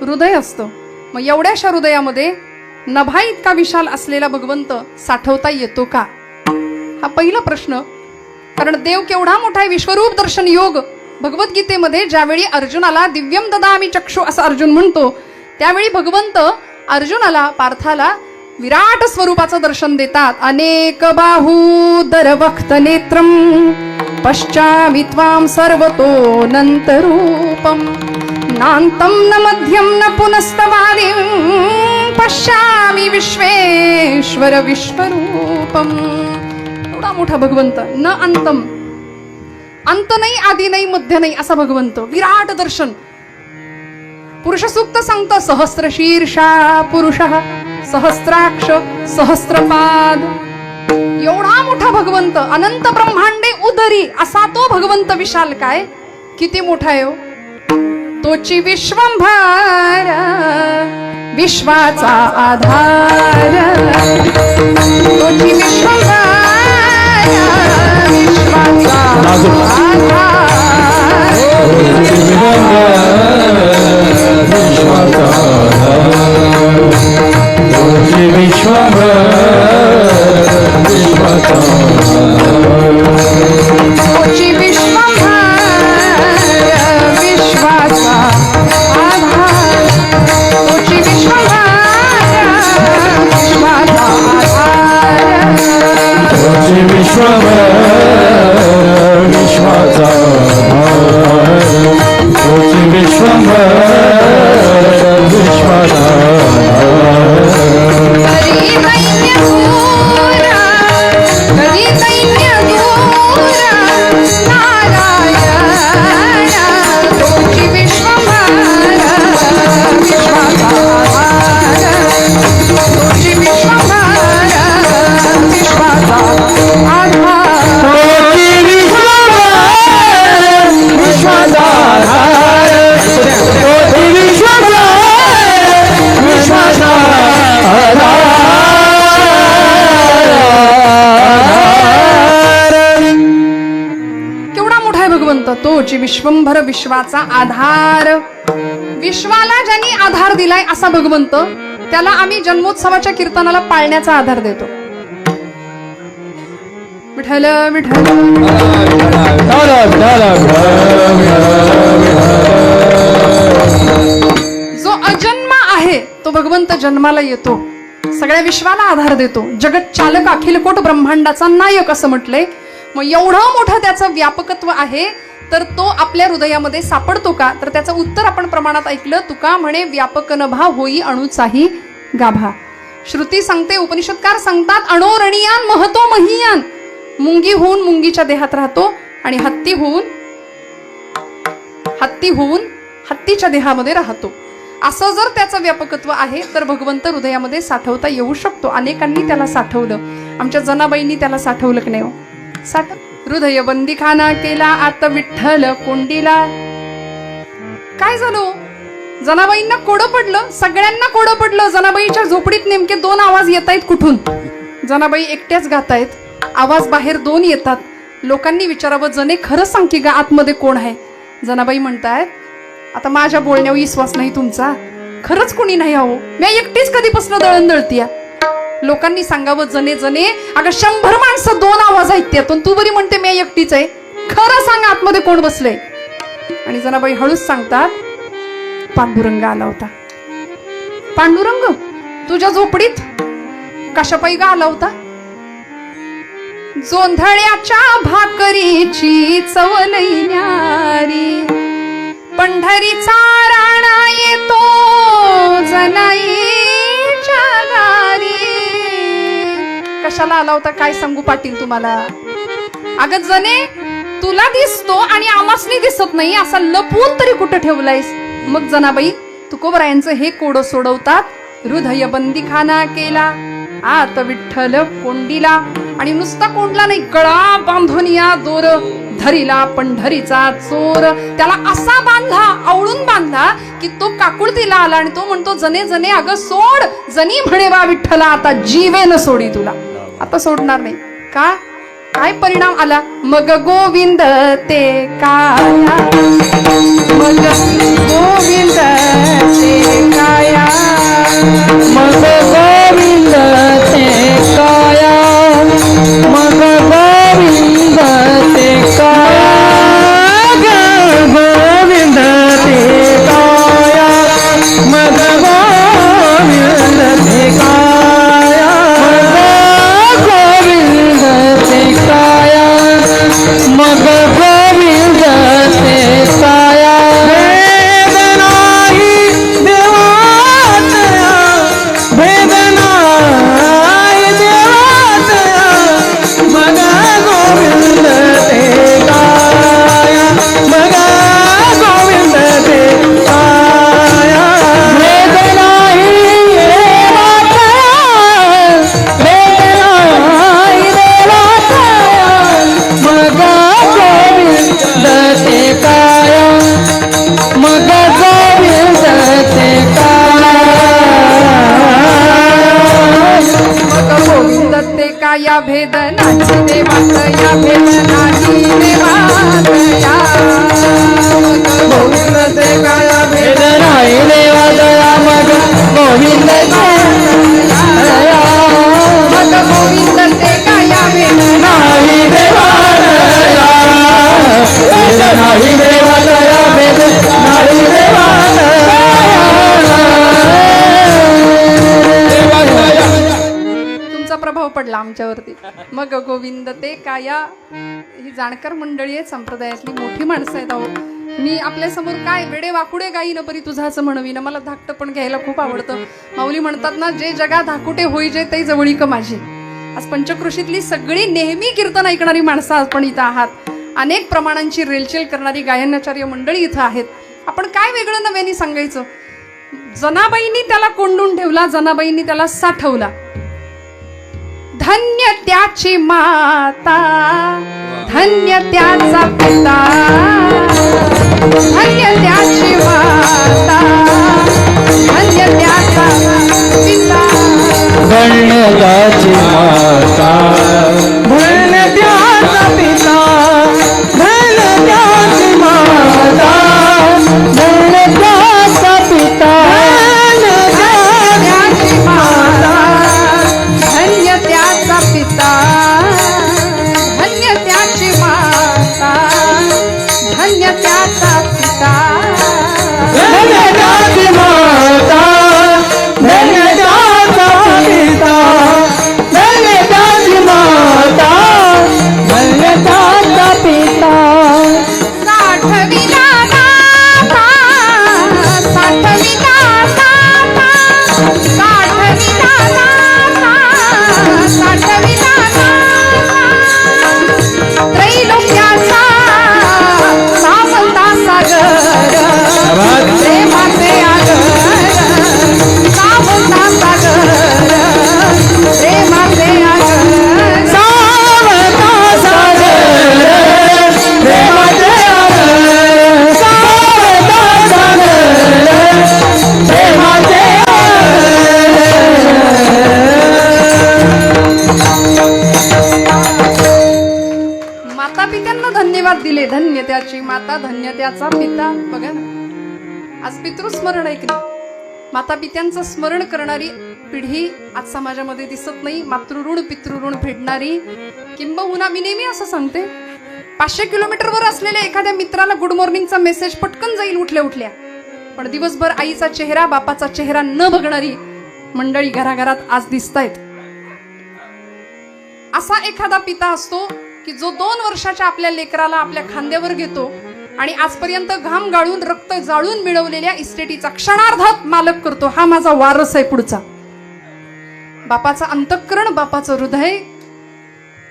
हृदय असतं. मग एवढ्याशा हृदयामध्ये नभा इतका विशाल असलेला भगवंत साठवता येतो का? हा पहिला प्रश्न. कारण देव केवढा मोठा आहे. विश्वरूप दर्शन योग भगवद्गीतेमध्ये ज्यावेळी अर्जुनाला दिव्यम ददामि चक्षु असं अर्जुन म्हणतो, त्यावेळी भगवंत अर्जुनाला, पार्थाला विराट स्वरूपाचं दर्शन देतात. अनेक बाहूदर वक्त नेत्रम पश्चामि त्वां सर्वतोऽनन्तरूपं नान्तं न मध्यं न पुनस्तवादिं पश्यामि विश्वेश्वर विश्वरूपम. एवढा मोठा भगवंत. न अंतम, अंत नाही, आदी नाही, मध्य नाही, असा भगवंत. विराट दर्शन. पुरुष सूक्त सांगतं, सहस्रशीर्षा पुरुषः सहस्राक्ष सहस्रपाद. एवढा मोठा भगवंत. अनंत ब्रह्मांडे उदरी असा तो भगवंत विशाल काय. किती मोठा आहे हो. तोची विश्वंभर विश्वाचा आधार. तोची विश्वंभर विश्वाचा आधार. तोची विश्वंभर विश्वाचा आधार. तोची विश्वंभर विश्वाचा आधार. तोची विश्वंभर विश्वाचा आधार. तोची विश्वंभर विश्वाचा आधार. कधी दैन्य दूर, कधी दैन्य दूर, तोची विश्वंभर विश्वाचा आधार. विश्वाला ज्यांनी आधार दिलाय असा भगवंत, त्याला आम्ही जन्मोत्सवाच्या कीर्तनाला पाळण्याचा आधार देतो. विठ्ठल विठ्ठल. जो अजन्म आहे तो भगवंत जन्माला येतो, सगळ्या विश्वाला आधार देतो. जगत चालक अखिल कोट ब्रह्मांडाचा नायक असं म्हटलंय. मग एवढं मोठं त्याचं व्यापकत्व आहे, तर तो आपल्या हृदयामध्ये सापडतो का? तर त्याचं उत्तर आपण प्रमाणात ऐकलं. तुका म्हणे व्यापक नभा होई अणुचाही गाभा. श्रुती सांगते, उपनिषदकार सांगतात, अणोरणियान महतो महियान. मुंगी होऊन मुंगीच्या देहात राहतो आणि हत्ती होऊन हत्तीच्या देहामध्ये राहतो. असं जर त्याचं व्यापकत्व आहे तर भगवंत हृदयामध्ये साठवता येऊ शकतो. अनेकांनी त्याला साठवलं. आमच्या जनाबाईंनी त्याला साठवलं की नाही हो? हृदय बंदीखाना केला आत विठ्ठल कोंडीला. काय झालं? जनाबाईंना कोडं पडलं, सगळ्यांना कोडं पडलं. जनाबाईच्या झोपडीत नेमके 2 आवाज येत आहेत. कुठून? जनाबाई एकट्याच गातायत, आवाज बाहेर 2 येतात. लोकांनी विचारावं, जने खरं सांग की गा आतमध्ये कोण आहे? जनाबाई म्हणतायत, आता माझ्या बोलण्यावर विश्वास नाही तुमचा, खरंच कोणी नाही आहो, मी एकटीच कधीपासून दळण दळतीया. लोकांनी सांगावं, जने जने अगं 100 माणसं 2 आवाज आहेत त्यातून, तू बरी म्हणते मी एकटीच आहे, खरं सांग आतमध्ये कोण बसले? आणि जनाबाई हळूच सांगतात, पांडुरंग आला होता. पांडुरंग तुझ्या झोपडीत कशापायी गा आला होता? जोंधळ्याच्या भाकरीची चव लई न्यारी, पंढरीचा राणा येतो जनाईच्या दारी. कशाला आला होता काय सांगू पाटील तुम्हाला? अगं जने तुला दिसतो आणि आमासनी दिसत नाही, असा लपवून तरी कुठं ठेवलायस? मग जनाबाई तुकोबरायांचं हे कोडं सोडवतात. हृदय बंदीखाना केला आत विठ्ठल कोंडीला. आणि नुसता कोंडला नाही, गळा बांधून या दोर धरीला पंढरीचा चोर. त्याला असा बांधला, आवळून बांधला की तो काकुळतीला आला आणि तो म्हणतो, जने जने अगं सोड. जनी म्हणे वा विठ्ठला आता जीवेन सोडी तुला, आता सोडणार नाही. का? काय परिणाम आला? मग गोविंद ते काया, मग गोविंद ते काया, मग गोविंद ते काया, मग गोविंद ते काया, गोविंद ते काया, मग गोविंद ते काया, गोविंद ते काया, मग गोविंद ते काया. या भेदनाची देवात, या भेदनाची देवात, या गोविंद ते काया भेदनाई देवात, मग गोविंद मग गोविंद ते काया भेदनाई देवात, भेदनाई देवात, भेदनाई देवात. प्रभाव पडला आमच्यावरती. मग गोविंद ते काया. ही जाणकार मंडळी आहे, संप्रदायातली मोठी माणसं आहेत. अहो मी आपल्या समोर काय वेडे वाकुडे गाईन परी तुझा असं म्हणवीन. मला धाकटं पण घ्यायला खूप आवडतं. माऊली म्हणतात ना, जे जगा धाकुटे होई जे ते जवळीक माझी. आज पंचकृषीतली सगळी नेहमी कीर्तन ऐकणारी माणसं आपण इथं आहात. अनेक प्रमाणांची रेलचेल करणारी गायनाचार्य मंडळी इथं आहेत. आपण काय वेगळं नव्याने सांगायचं? जनाबाईंनी त्याला कोंडून ठेवला, जनाबाईंनी त्याला साठवला. धन्य त्याची माता, धन्य त्याचा पिता, धन्य त्याची माता, धन्य त्याचा पिता, धन्य त्याची माता, धन्य त्याचा पिता, धन्य त्याची माता. नद्याचा पिता बघा ना, आज पितृस्मरण ऐकली, माता पित्यांचं स्मरण करणारी पिढी आज समाजामध्ये दिसत नाही. मातृऋण पितृऋण फेडणारी, किंबहुना मी नेहमी असं सांगते, 500 किलोमीटरवर असलेल्या एखाद्या मित्राला गुड मॉर्निंगचा मेसेज पटकन जाईल उठल्या उठल्या, पण दिवसभर आईचा चेहरा बापाचा चेहरा न बघणारी मंडळी घराघरात आज दिसतायत. असा एखादा पिता असतो की जो 2 वर्षाच्या आपल्या लेकराला आपल्या खांद्यावर घेतो आणि आजपर्यंत घाम गाळून रक्त जाळून मिळवलेल्या इस्टेटीचा क्षणार्धात मालक करतो. हा माझा वारस आहे पुढचा. बापाचा अंतःकरण, बापाचं हृदय.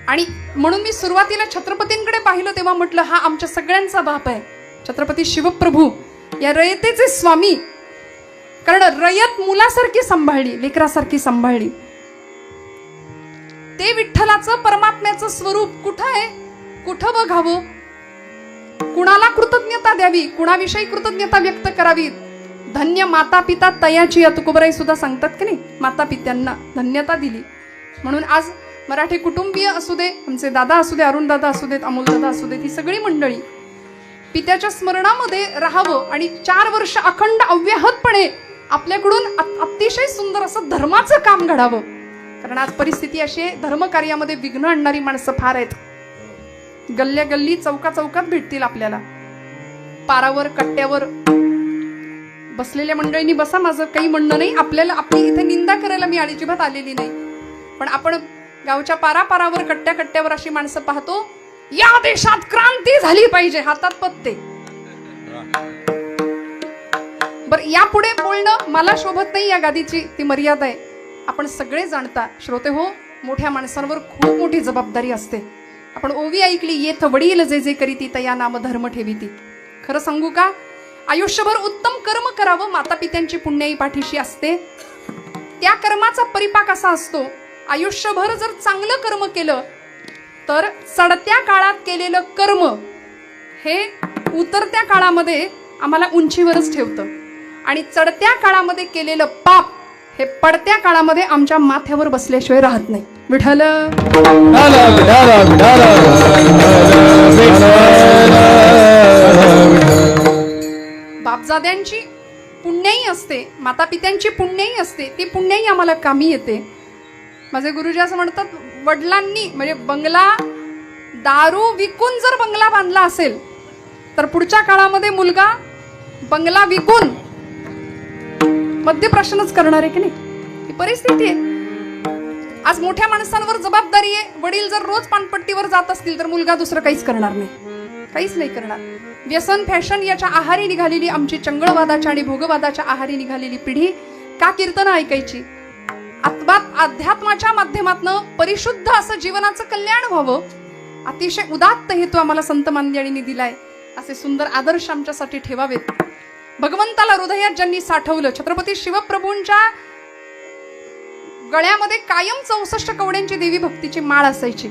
आणि म्हणून मी सुरुवातीला छत्रपतींकडे पाहिलं तेव्हा म्हटलं हा आमच्या सगळ्यांचा बाप आहे, छत्रपती शिवप्रभू, या रयतेचे स्वामी. कारण रयत मुलासारखी सांभाळली, लेकरासारखी सांभाळली. ते विठ्ठलाचं परमात्म्याचं स्वरूप कुठं आहे, कुठं बघावं, कुणाला कृतज्ञता द्यावी, कुणाविषयी कृतज्ञता व्यक्त करावी. धन्य माता पिता तयाची, तुकोबराई सुद्धा सांगतात की नाही, माता पित्यांना धन्यता दिली. म्हणून आज मराठी कुटुंबीय असू दे, आमचे दादा असू दे, अरुण दादा असू देत, अमोल दादा असू देत, ही सगळी मंडळी पित्याच्या स्मरणामध्ये राहावं आणि 4 वर्ष अखंड अव्याहतपणे आपल्याकडून अतिशय सुंदर असं धर्माचं काम घडावं. कारण आज परिस्थिती अशी आहे, धर्मकार्यामध्ये विघ्न आणणारी माणसं फार आहेत. गल्ल्या गल्ली चौका चौकात भेटतील आपल्याला. पारावर कट्ट्यावर बसलेल्या मंडळींनी बसा, माझं काही म्हणणं नाही. आपल्याला आपली इथे निंदा करायला मी अजिबात आलेली नाही, पण आपण गावच्या पारापारावर कट्ट्या कट्ट्यावर अशी माणसं पाहतो. या देशात क्रांती झाली पाहिजे, हातात पत्ते. बर, यापुढे बोलणं मला शोभत नाही, या गादीची ती मर्यादा आहे. आपण सगळे जाणता श्रोते हो, मोठ्या माणसांवर खूप मोठी जबाबदारी असते. आपण ओवी ऐकली, येथ वडील जे जे करीती तया नाम धर्म ठेवीती. खरं सांगू का, आयुष्यभर उत्तम कर्म करावं, माता पित्यांची पुण्याई पाठीशी असते. त्या कर्माचा परिपाक असा असतो, आयुष्यभर जर चांगलं कर्म केलं तर चढत्या काळात केलेलं कर्म हे उतरत्या काळामध्ये आम्हाला उंचीवरच ठेवतं, आणि चढत्या काळामध्ये केलेलं पाप हे पडत्या काळामध्ये आमच्या माथ्यावर बसल्याशिवाय राहत नाही. विठ्ठल बापजाद्यांची पुण्याई असते, माता पित्यांची पुण्याई असते, ती पुण्याई आम्हाला कामी येते. माझे गुरुजी असं म्हणतात, वडिलांनी म्हणजे बंगला दारू विकून जर बंगला बांधला असेल तर पुढच्या काळामध्ये मुलगा बंगला विकून मध्यप्रश्नच करणार आहे की नाही, ही परिस्थिती आहे. आज मोठ्या माणसांवर जबाबदारी आहे. वडील जर रोज पानपट्टीवर जात असतील तर मुलगा दुसरं काहीच करणार नाही, काहीच नाही करणार. व्यसन फॅशन याच्या आहारी निघालेली आमची चंगळवादाच्या आणि भोगवादाच्या आहारी निघालेली पिढी का कीर्तन ऐकायची? अध्यात्माच्या माध्यमातून परिशुद्ध असं जीवनाचं कल्याण व्हावं, अतिशय उदात्त हेतू आम्हाला संत मांदियाळींनी दिलाय. असे सुंदर आदर्श आमच्यासाठी ठेवावेत. भगवंताला हृदयात ज्यांनी साठवलं, छत्रपती शिवप्रभूंच्या गळ्यामध्ये कायम 64 कवड्यांची देवी भक्तीची माळ असायची.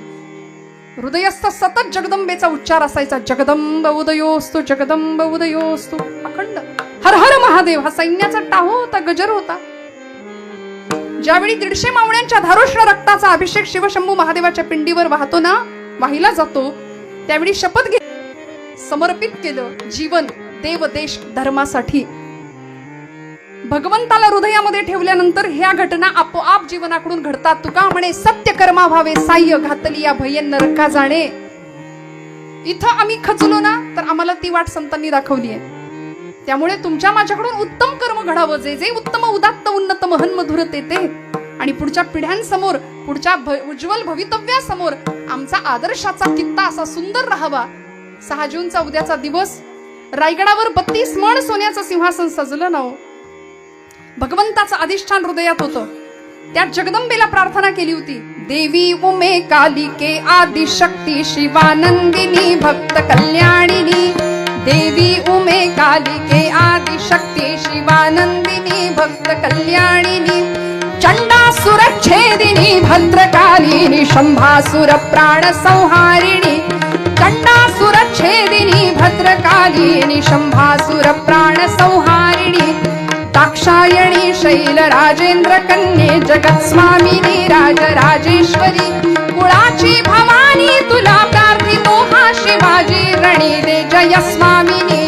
हृदयस्थ सतत जगदंबेचा उच्चार असायचा, जगदंब उदयोस्तु, जगदंब उदयोस्तु. अखंड हर हर महादेव हा सैन्याचा टाहो होता, गजर होता. ज्यावेळी 150 मावळ्यांच्या धारोष्ण रक्ताचा अभिषेक शिवशंभू महादेवाच्या पिंडीवर वाहतो ना, वाहिला जातो, त्यावेळी शपथ घे, समर्पित केलं जीवन देव देश धर्मासाठी. भगवंताला हृदयामध्ये ठेवल्यानंतर ह्या घटना आपोआप जीवनाकडून घडतात. तुका म्हणे सत्य कर्मा व्हावे साह्य, घातली या भयन नरका जाणे. इथं आम्ही खचलो ना तर आम्हाला ती वाट संतांनी दाखवली आहे. त्यामुळे तुमच्या माझ्याकडून उत्तम कर्म घडावं, जे जे उत्तम उदात्त उन्नत महन मधुर तेते, आणि पुढच्या पिढ्यांसमोर, पुढच्या उज्ज्वल भवितव्यासमोर आमचा आदर्शाचा कित्ता असा सुंदर राहावा. 6 जूनचा उद्याचा दिवस, रायगडावर 32 मण सोन्याचं सिंहासन सजलं ना, भगवंताचं अधिष्ठान हृदयात होतं. त्यात जगदंबेला प्रार्थना केली होती, देवी उमे कालिके आदिशक्ती शिवानंदिनी भक्त कल्याणिनी. देवी उमे कालिके आदिशक्ती शिवानंदिनी भक्त कल्याणिनी. चंडासुर छेदिनी भद्रकालिनी शंभासुर प्राण संहारिणी. चंडासुर छेदिनी भद्रकालिनी शंभासुर प्राण संहारिणी. दाक्षायणी शैल राजेंद्र कन्ये जगत स्वामिनी राजराजेश्वरी. कुळाची भवानी तुला प्रार्थितो हा शिवाजी रणी दे जय स्वामिनी.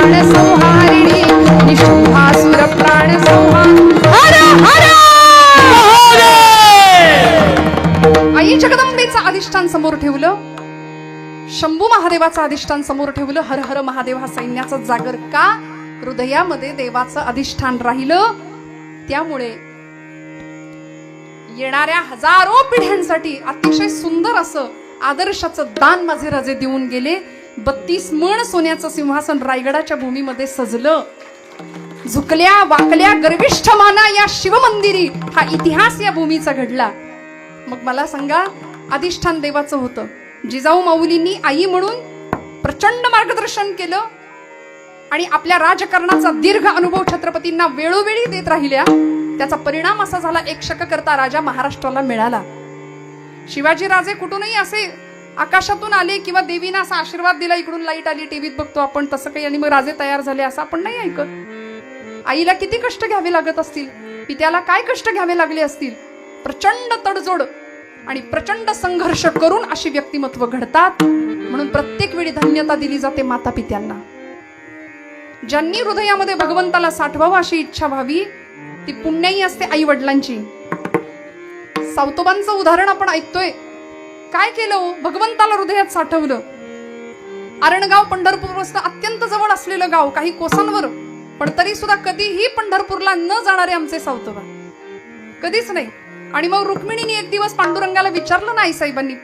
प्राण संहारिणी निशुभासुर प्राण संहार हर हर. आई जगदंबेचं अधिष्ठान समोर ठेवलं, शंभू महादेवाचं अधिष्ठान समोर ठेवलं. हर हर महादेव हा सैन्याचा जागर का? हृदयामध्ये देवाचं अधिष्ठान राहिलं. त्यामुळे येणाऱ्या हजारो पिढ्यांसाठी अतिशय सुंदर असं आदर्शाचं दान माझे राजे देऊन गेले. 32 मण सोन्याचं सिंहासन रायगडाच्या भूमीमध्ये सजलं. झुकल्या वाकल्या गर्विष्ठ माना या शिवमंदिरी हा इतिहास या भूमीचा घडला. मग मला सांगा, अधिष्ठान देवाचं होतं. जिजाऊ माऊलींनी आई म्हणून प्रचंड मार्गदर्शन केलं आणि आपल्या राजकारणाचा दीर्घ अनुभव छत्रपतींना वेळोवेळी देत राहिल्या. त्याचा परिणाम असा झाला, एक शककर्ता राजा महाराष्ट्राला मिळाला. शिवाजी राजे कुठूनही असे आकाशातून आले किंवा देवीने असा आशीर्वाद दिला, इकडून लाईट आली, टीव्हीत बघतो आपण तसं काही, आणि मग राजे तयार झाले असं आपण नाही ऐकत. आईला किती कष्ट घ्यावे लागत असतील, पित्याला काय कष्ट घ्यावे लागले असतील. प्रचंड तडजोड आणि प्रचंड संघर्ष करून अशी व्यक्तिमत्व घडतात. म्हणून प्रत्येक वेळी धन्यता दिली जाते माता पित्यांना. ज्यांनी हृदयामध्ये भगवंताला साठवावं अशी इच्छा व्हावी ती पुण्याई असते आई वडिलांची. सावतोबांचं उदाहरण आपण ऐकतोय. काय केलं? भगवंताला हृदयात साठवलं. आरणगाव पंढरपूर अत्यंत जवळ असलेलं गाव, काही कोसांवर, पण तरी सुद्धा कधीही पंढरपूरला न जाणारे आमचे सावतोबा, कधीच नाही. आणि मग रुक्मिणीने एक दिवस पांडुरंगाला विचारलं ना आईसाहेबांनी,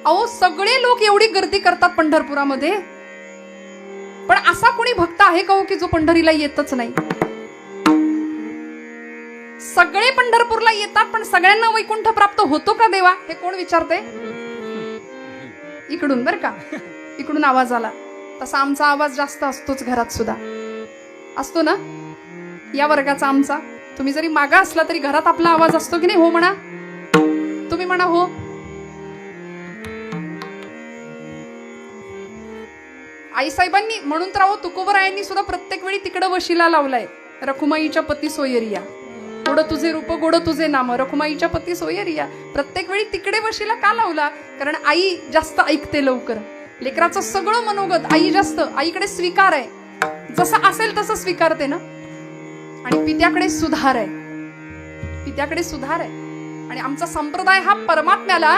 अहो सगळे लोक एवढी गर्दी करतात पंढरपुरामध्ये, पण असा कोणी भक्त आहे का हो की जो पंढरीला येतच नाही? सगळे पंढरपूरला येतात पण सगळ्यांना वैकुंठ प्राप्त होतो का देवा? हे कोण विचारते? इकडून बर का, इकडून आवाज आला. तसा आमचा आवाज जास्त असतोच, घरात सुद्धा असतो ना या वर्गाचा आमचा. तुम्ही जरी मागा असला तरी घरात आपला आवाज असतो की नाही? हो म्हणा, तुम्ही म्हणा हो. आईसाहेबांनी म्हणून तर अहो तुकोबरायांनी सुद्धा प्रत्येक वेळी तिकडं वशिला लावलाय. रखुमाईच्या पती सोयरिया, गोड तुझे रूप गोड तुझे नाम, रखुमाईच्या पती सोयरिया. प्रत्येक वेळी तिकडे वशिला का लावला? कारण आई जास्त ऐकते लवकर. लेकराचं सगळं मनोगत आई जास्त, आईकडे स्वीकार आहे, जसं असेल तसं स्वीकारते ना. आणि पित्याकडे सुधार आहे, पित्याकडे सुधार आहे. आणि आमचा संप्रदाय हा परमात्म्याला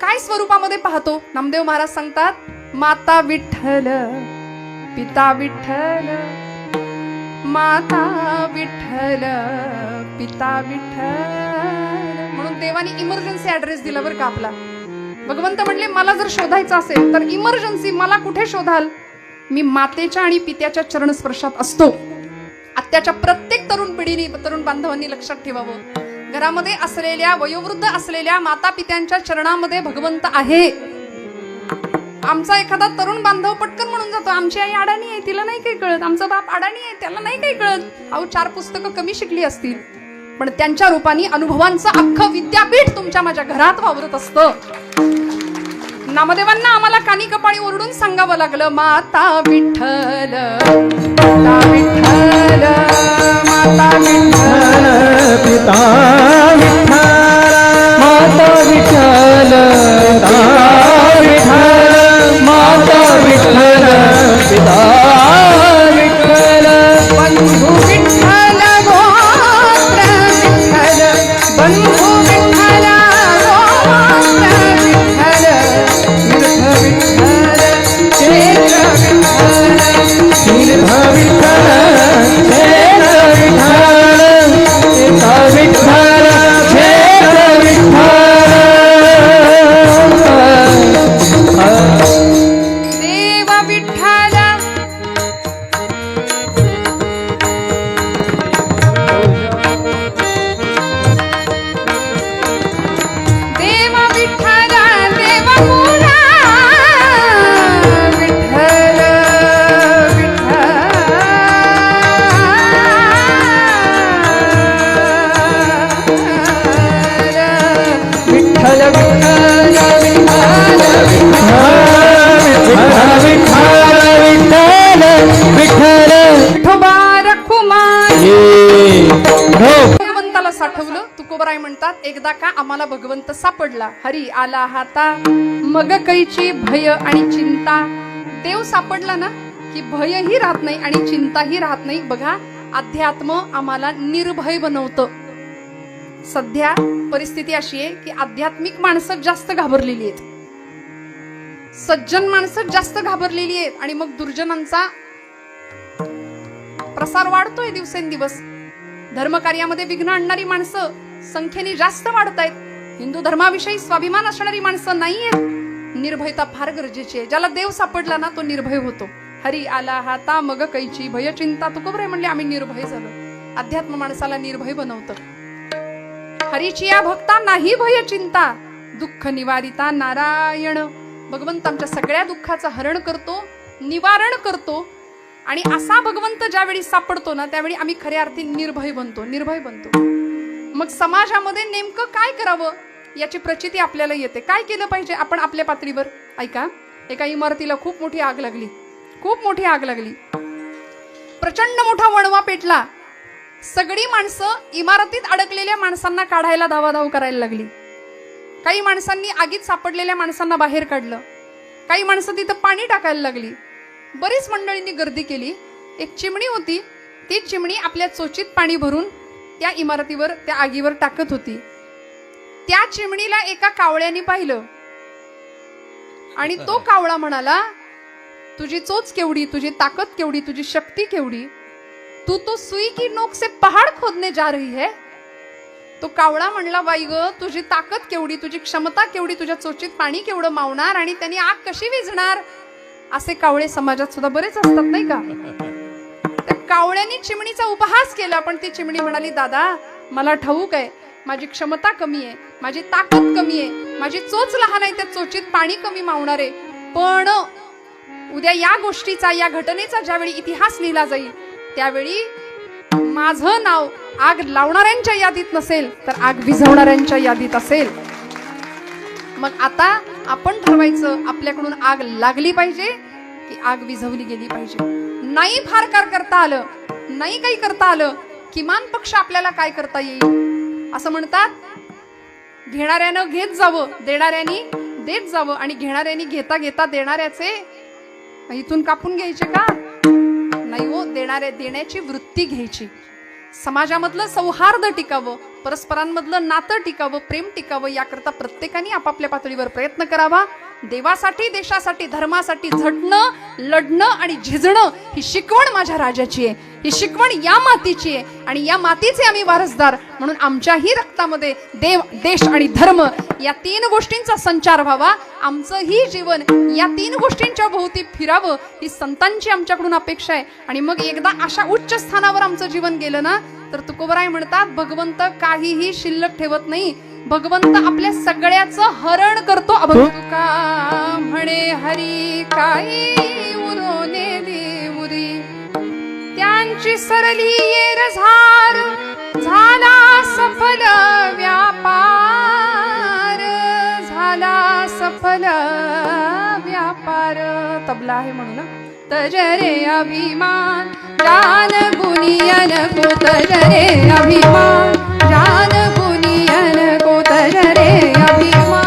काय स्वरूपामध्ये पाहतो? नामदेव महाराज सांगतात, माता विठ्ठल पिता विठ्ठल, माता विठ्ठल पिता विठ्ठल. म्हणून देवानी इमर्जन्सी ऍड्रेस दिला बरं का आपला. भगवंत म्हणले, मला जर शोधायचं असेल तर इमर्जन्सी मला कुठे शोधाल? मी मातेच्या आणि पित्याच्या चरणस्पर्शात असतो. आत्याच्या प्रत्येक तरुण पिढीने, तरुण बांधवांनी लक्षात ठेवावं, घरामध्ये असलेल्या वयोवृद्ध असलेल्या माता पित्यांच्या चरणामध्ये भगवंत आहे. आमचा एखादा तरुण बांधव पटकन म्हणून जातो, आमची आई अडाणी आहे, तिला नाही काही कळत, आमचा बाप अडाणी आहे, त्याला नाही काही कळत. अहो 4 पुस्तकं कमी शिकली असतील, पण त्यांच्या रूपाने अनुभवांचं अख्खं विद्यापीठ तुमच्या माझ्या घरात वावरत असतं. नामदेवांना आम्हाला कानी कपाळी ओरडून सांगावं लागलं, माता विठ्ठल पिता विठ्ठल, माता विठ्ठल पिता विठ्ठल, माता विठ्ठल पिता विठ्ठल, माता विठ्ठल पिता विठ्ठल, बंधू विठ्ठल गोत्र विठ्ठल, बंधू विठ्ठल गोत्र विठ्ठल, तीर्थ विठ्ठल क्षेत्र विठ्ठल, तीर्थ विठ्ठल क्षेत्र विठ्ठल, तीर्थ विठ्ठल क्षेत्र विठ्ठल. देव विठ्ठल देव विठ्ठल देव मुला विठ्ठल विठ्ठल भगवंताला साठवलं. तुकोबराय म्हणतात, एकदा का आम्हाला भगवंत सापडला, हरी आला हाता, मग कैची भय आणि चिंता. देव सापडला ना की भयही राहत नाही आणि चिंताही राहत नाही. बघा, अध्यात्म आम्हाला निर्भय बनवतं. सध्या परिस्थिती अशी आहे की आध्यात्मिक माणसं जास्त घाबरलेली आहेत, सज्जन माणसं जास्त घाबरलेली आहेत आणि मग दुर्जनांचा प्रसार वाढतोय दिवसेंदिवस. धर्मकार्यामध्ये विघ्न आणणारी माणसं संख्येने जास्त वाढत आहेत. हिंदू धर्माविषयी स्वाभिमान असणारी माणसं नाहीयेत. निर्भयता फार गरजेची आहे. ज्याला देव सापडला ना तो निर्भय होतो. हरी आला हाता मग कैची भय चिंता तुकोबरे म्हणले आम्ही निर्भय झालो. अध्यात्म माणसाला निर्भय बनवतं. हरीची या भक्ता नाही भय चिंता दुःख निवारिता नारायण. भगवंत आमच्या सगळ्या दुःखाचं हरण करतो, निवारण करतो. आणि असा भगवंत ज्यावेळी सापडतो ना त्यावेळी आम्ही खऱ्या अर्थी निर्भय बनतो. मग समाजामध्ये नेमकं काय करावं याची प्रचिती आपल्याला येते. काय केलं पाहिजे आपण आपल्या पातळीवर? ऐका, एका इमारतीला खूप मोठी आग लागली. प्रचंड मोठा वणवा पेटला. सगळी माणसं इमारतीत अडकलेल्या माणसांना काढायला धावाधाव करायला लागली. काही माणसांनी आगीत सापडलेल्या माणसांना बाहेर काढलं. काही माणसं तिथं पाणी टाकायला लागली. बरीच मंडळींनी गर्दी केली. एक चिमणी होती, ती चिमणी आपल्या चोचीत पाणी भरून त्या इमारतीवर, त्या आगीवर टाकत होती. त्या चिमणीला एका कावळ्याने पाहिलं आणि तो कावळा म्हणाला, तुझी चोच केवढी, तुझी ताकद केवढी, तुझी शक्ती केवढी, तू तो सुई की नोक से पहाड़ खोदने जा रही है. तो कावळा म्हणला, बाई ग, तुझी ताकद केवढी, तुझी क्षमता केवढी, तुझ्या चोचीत पाणी केवढं मावणार आणि त्यांनी आग कशी विझणार. असे कावळे समाजात सुद्धा बरेच असतात नाही का. त्या कावळ्याने चिमणीचा उपहास केला, पण ती चिमणी म्हणाली, दादा मला ठाऊक आहे माझी क्षमता कमी आहे, माझी ताकद कमी आहे, माझी चोच लहान आहे, त्या चोचीत पाणी कमी मावणार आहे. पण उद्या या गोष्टीचा, या घटनेचा ज्यावेळी इतिहास लिहिला जाईल त्यावेळी माझं नाव आग लावणाऱ्यांच्या यादीत नसेल तर आग विझवणाऱ्यांच्या यादीत असेल. मग आता आपण ठरवायचं आपल्याकडून आग लागली पाहिजे की आग विझवली गेली पाहिजे. नाही फार काय करता आलं, नाही काही करता आलं, किमान पक्ष आपल्याला काय करता येईल. असं म्हणतात, घेणाऱ्यानं घेत जावं, देणाऱ्यानी देत जावं. आणि घेणाऱ्यानी घेता घेता देणाऱ्याचे इथून कापून घ्यायचे का? नाही हो, देण्याची वृत्ती घ्यायची. समाजामधलं सौहार्द टिकावं, परस्परांमधलं नातं टिकावं, प्रेम टिकावं, याकरता प्रत्येकाने आपापल्या पातळीवर प्रयत्न करावा. देवासाठी, देशासाठी, धर्मासाठी झटणं, लढणं आणि झिजणं ही शिकवण माझ्या राजाची आहे. ही शिकवण या मातीची आहे आणि या मातीचे आम्ही वारसदार म्हणून आमच्याही रक्तामध्ये देव, देश आणि धर्म या तीन गोष्टींचा संचार व्हावा. आमचंही जीवन या तीन गोष्टींच्या भोवती फिरावं ही संतांची आमच्याकडून अपेक्षा आहे. आणि मग एकदा अशा उच्च स्थानावर आमचं जीवन गेलं ना तर तुकोबराय म्हणतात, भगवंत काहीही शिल्लक ठेवत नाही. भगवंत आपल्या सगळ्याचं हरण करतो. तुका म्हणे हरी काही उरोने देऊरी, त्यांची सरली येर झार झाला सफल व्यापार, झाला सफल व्यापार. तबला आहे म्हणून तजरे अभिमान जान गुनियन को, तजरे अभिमान जान गुनियन को, तजरे अभिमान.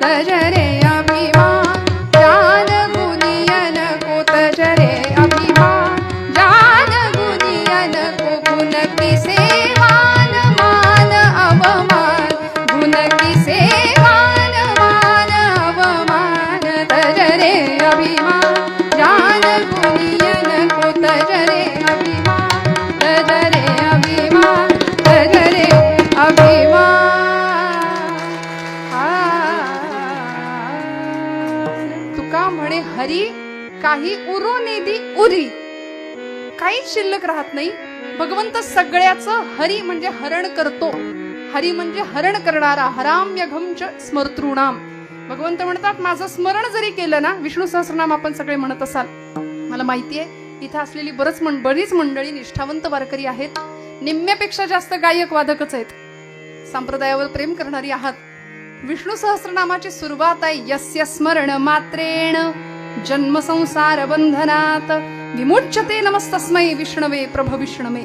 तजरे अभिमान जान गुनियन को, तजरे अभिमान जान गुनियन को, गुण की सेवान मान अवमान, गुण की सेवान मान अवमान. तजरे अभिमान जान गुनियन को, तजरे अभिमान, तजरे अभिमान, तजरे अभिमान. म्हणे हरी काही उरोने दी उरी, काही शिल्लक राहत नाही. भगवंत सगळ्याचं हरी म्हणजे हरण करतो. हरी म्हणजे हरण करणारा. हराम्यघम च स्मर्तॄणाम. भगवंत म्हणतात, माझं स्मरण जरी केलं ना, विष्णू सहस्रनाम आपण सगळे म्हणत असाल, मला माहितीये इथं असलेली बरीच मंडळी निष्ठावंत वारकरी आहेत. निम्म्यापेक्षा जास्त गायक वादकच आहेत. संप्रदायावर प्रेम करणारी आहात. विष्णू सहस्रनामाची सुरुवात आहे यस्य स्मरण मात्रेण जन्म संसार बंधनात विमुच्यते नमस्तस्मै विष्णवे प्रभ विष्णवे.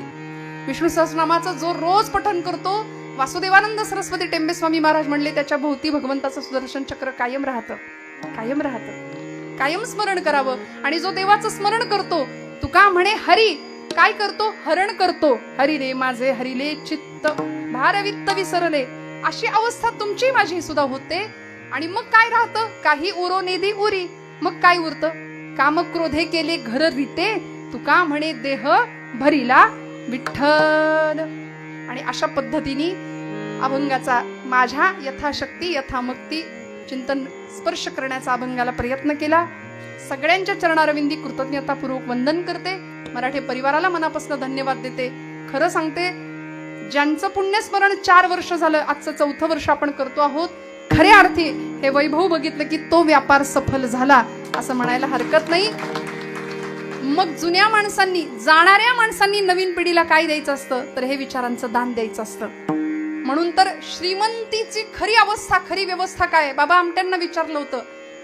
विष्णू सहस्रनामाचं जो रोज पठन करतो, वासुदेवानंद सरस्वती टेंबे स्वामी महाराज म्हणले, त्याच्या भोवती भगवंताचं सुदर्शन चक्र कायम राहतं, कायम राहतं. कायम स्मरण करावं. आणि जो देवाचं स्मरण करतो, तुका म्हणे हरी काय करतो, हरण करतो. हरी रे माझे हरिले चित्त भारवित्त विसरले. अशी अवस्था तुमची माझी सुद्धा होते. आणि मग काय राहतं, काही उरो नेदी उरी. मग काय उरतं, काम क्रोधे केले घर रिते, तुका म्हणे देह भरिला विठ्ठल. आणि अशा पद्धतीने अभंगाचा माझ्या यथाशक्ती यथामक्ती चिंतन स्पर्श करण्याचा अभंगाला प्रयत्न केला. सगळ्यांच्या चरणारविंदी कृतज्ञतापूर्वक वंदन करते. मराठी परिवाराला मनापासून धन्यवाद देते. खरं सांगते, ज्यांचं पुण्यस्मरण 4 वर्ष झालं, आजचं 4थं वर्ष आपण करतो आहोत, खऱ्या अर्थी हे वैभव बघितलं की तो व्यापार सफल झाला असं म्हणायला हरकत नाही. मग जुन्या माणसांनी, जाणाऱ्या माणसांनी नवीन पिढीला काय द्यायचं असतं, तर हे विचारांचं दान द्यायचं असतं. म्हणून तर श्रीमंतीची खरी अवस्था, खरी व्यवस्था काय, बाबा आमट्यांना विचारलं होतं.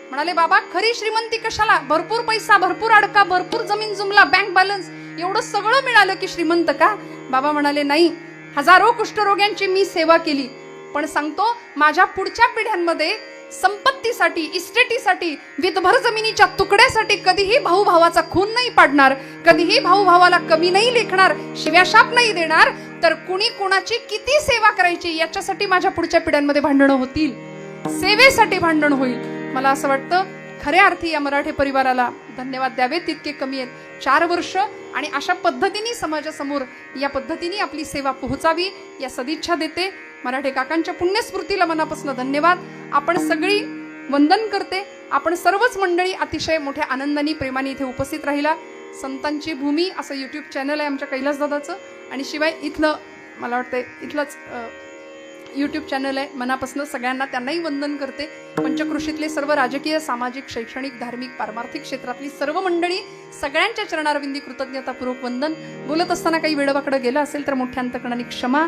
म्हणाले, बाबा खरी श्रीमंती कशाला, भरपूर पैसा, भरपूर अडका, भरपूर जमीन जुमला, बँक बॅलन्स, एवढं सगळं मिळालं की श्रीमंत का. बाबा म्हणाले, नाही, हजारो कुष्ठरोग्यांची मी सेवा केली, पण सांगतो माझ्या पुढच्या पिढ्यांमध्ये संपत्तीसाठी, इस्टेटीसाठी, विधभर जमिनीच्या तुकड्यासाठी कधीही भाऊ भावाचा खून नाही पाडणार, कधीही भाऊ भावाला कमी नाही लेखणार, शिव्याशाप नाही देणार. तर कुणी कुणाची किती सेवा करायची याच्यासाठी माझ्या पुढच्या पिढ्यांमध्ये भांडणं होतील, सेवेसाठी भांडण होईल. मला असं वाटतं खऱ्या अर्थी या मराठी परिवाराला धन्यवाद द्यावे तितके कमी आहेत. 4 वर्ष आणि अशा पद्धतीने समाजासमोर या पद्धतीने आपली सेवा पोहोचावी या सदिच्छा देते. मराठे काकांच्या पुण्यस्मृतीला मनापासून धन्यवाद. आपण सगळी वंदन करते. आपण सर्वच मंडळी अतिशय मोठ्या आनंदाने प्रेमाने इथे उपस्थित राहिला. संतांची भूमी असं यूट्यूब चॅनल आहे आमच्या कैलास दादाचं, आणि शिवाय इथलं मला वाटतं इथलंच यूट्यूब चॅनल आहे. मनापासून सगळ्यांना त्यांनाही वंदन करते. पंचकृषीतले सर्व राजकीय, सामाजिक, शैक्षणिक, धार्मिक, पारमार्थिक क्षेत्रातली सर्व मंडळी, सगळ्यांच्या चरणारविंदी कृतज्ञतापूर्वक वंदन. बोलत असताना काही वेळवाकडं गेलं असेल तर मोठ्या अंतकरणाने क्षमा.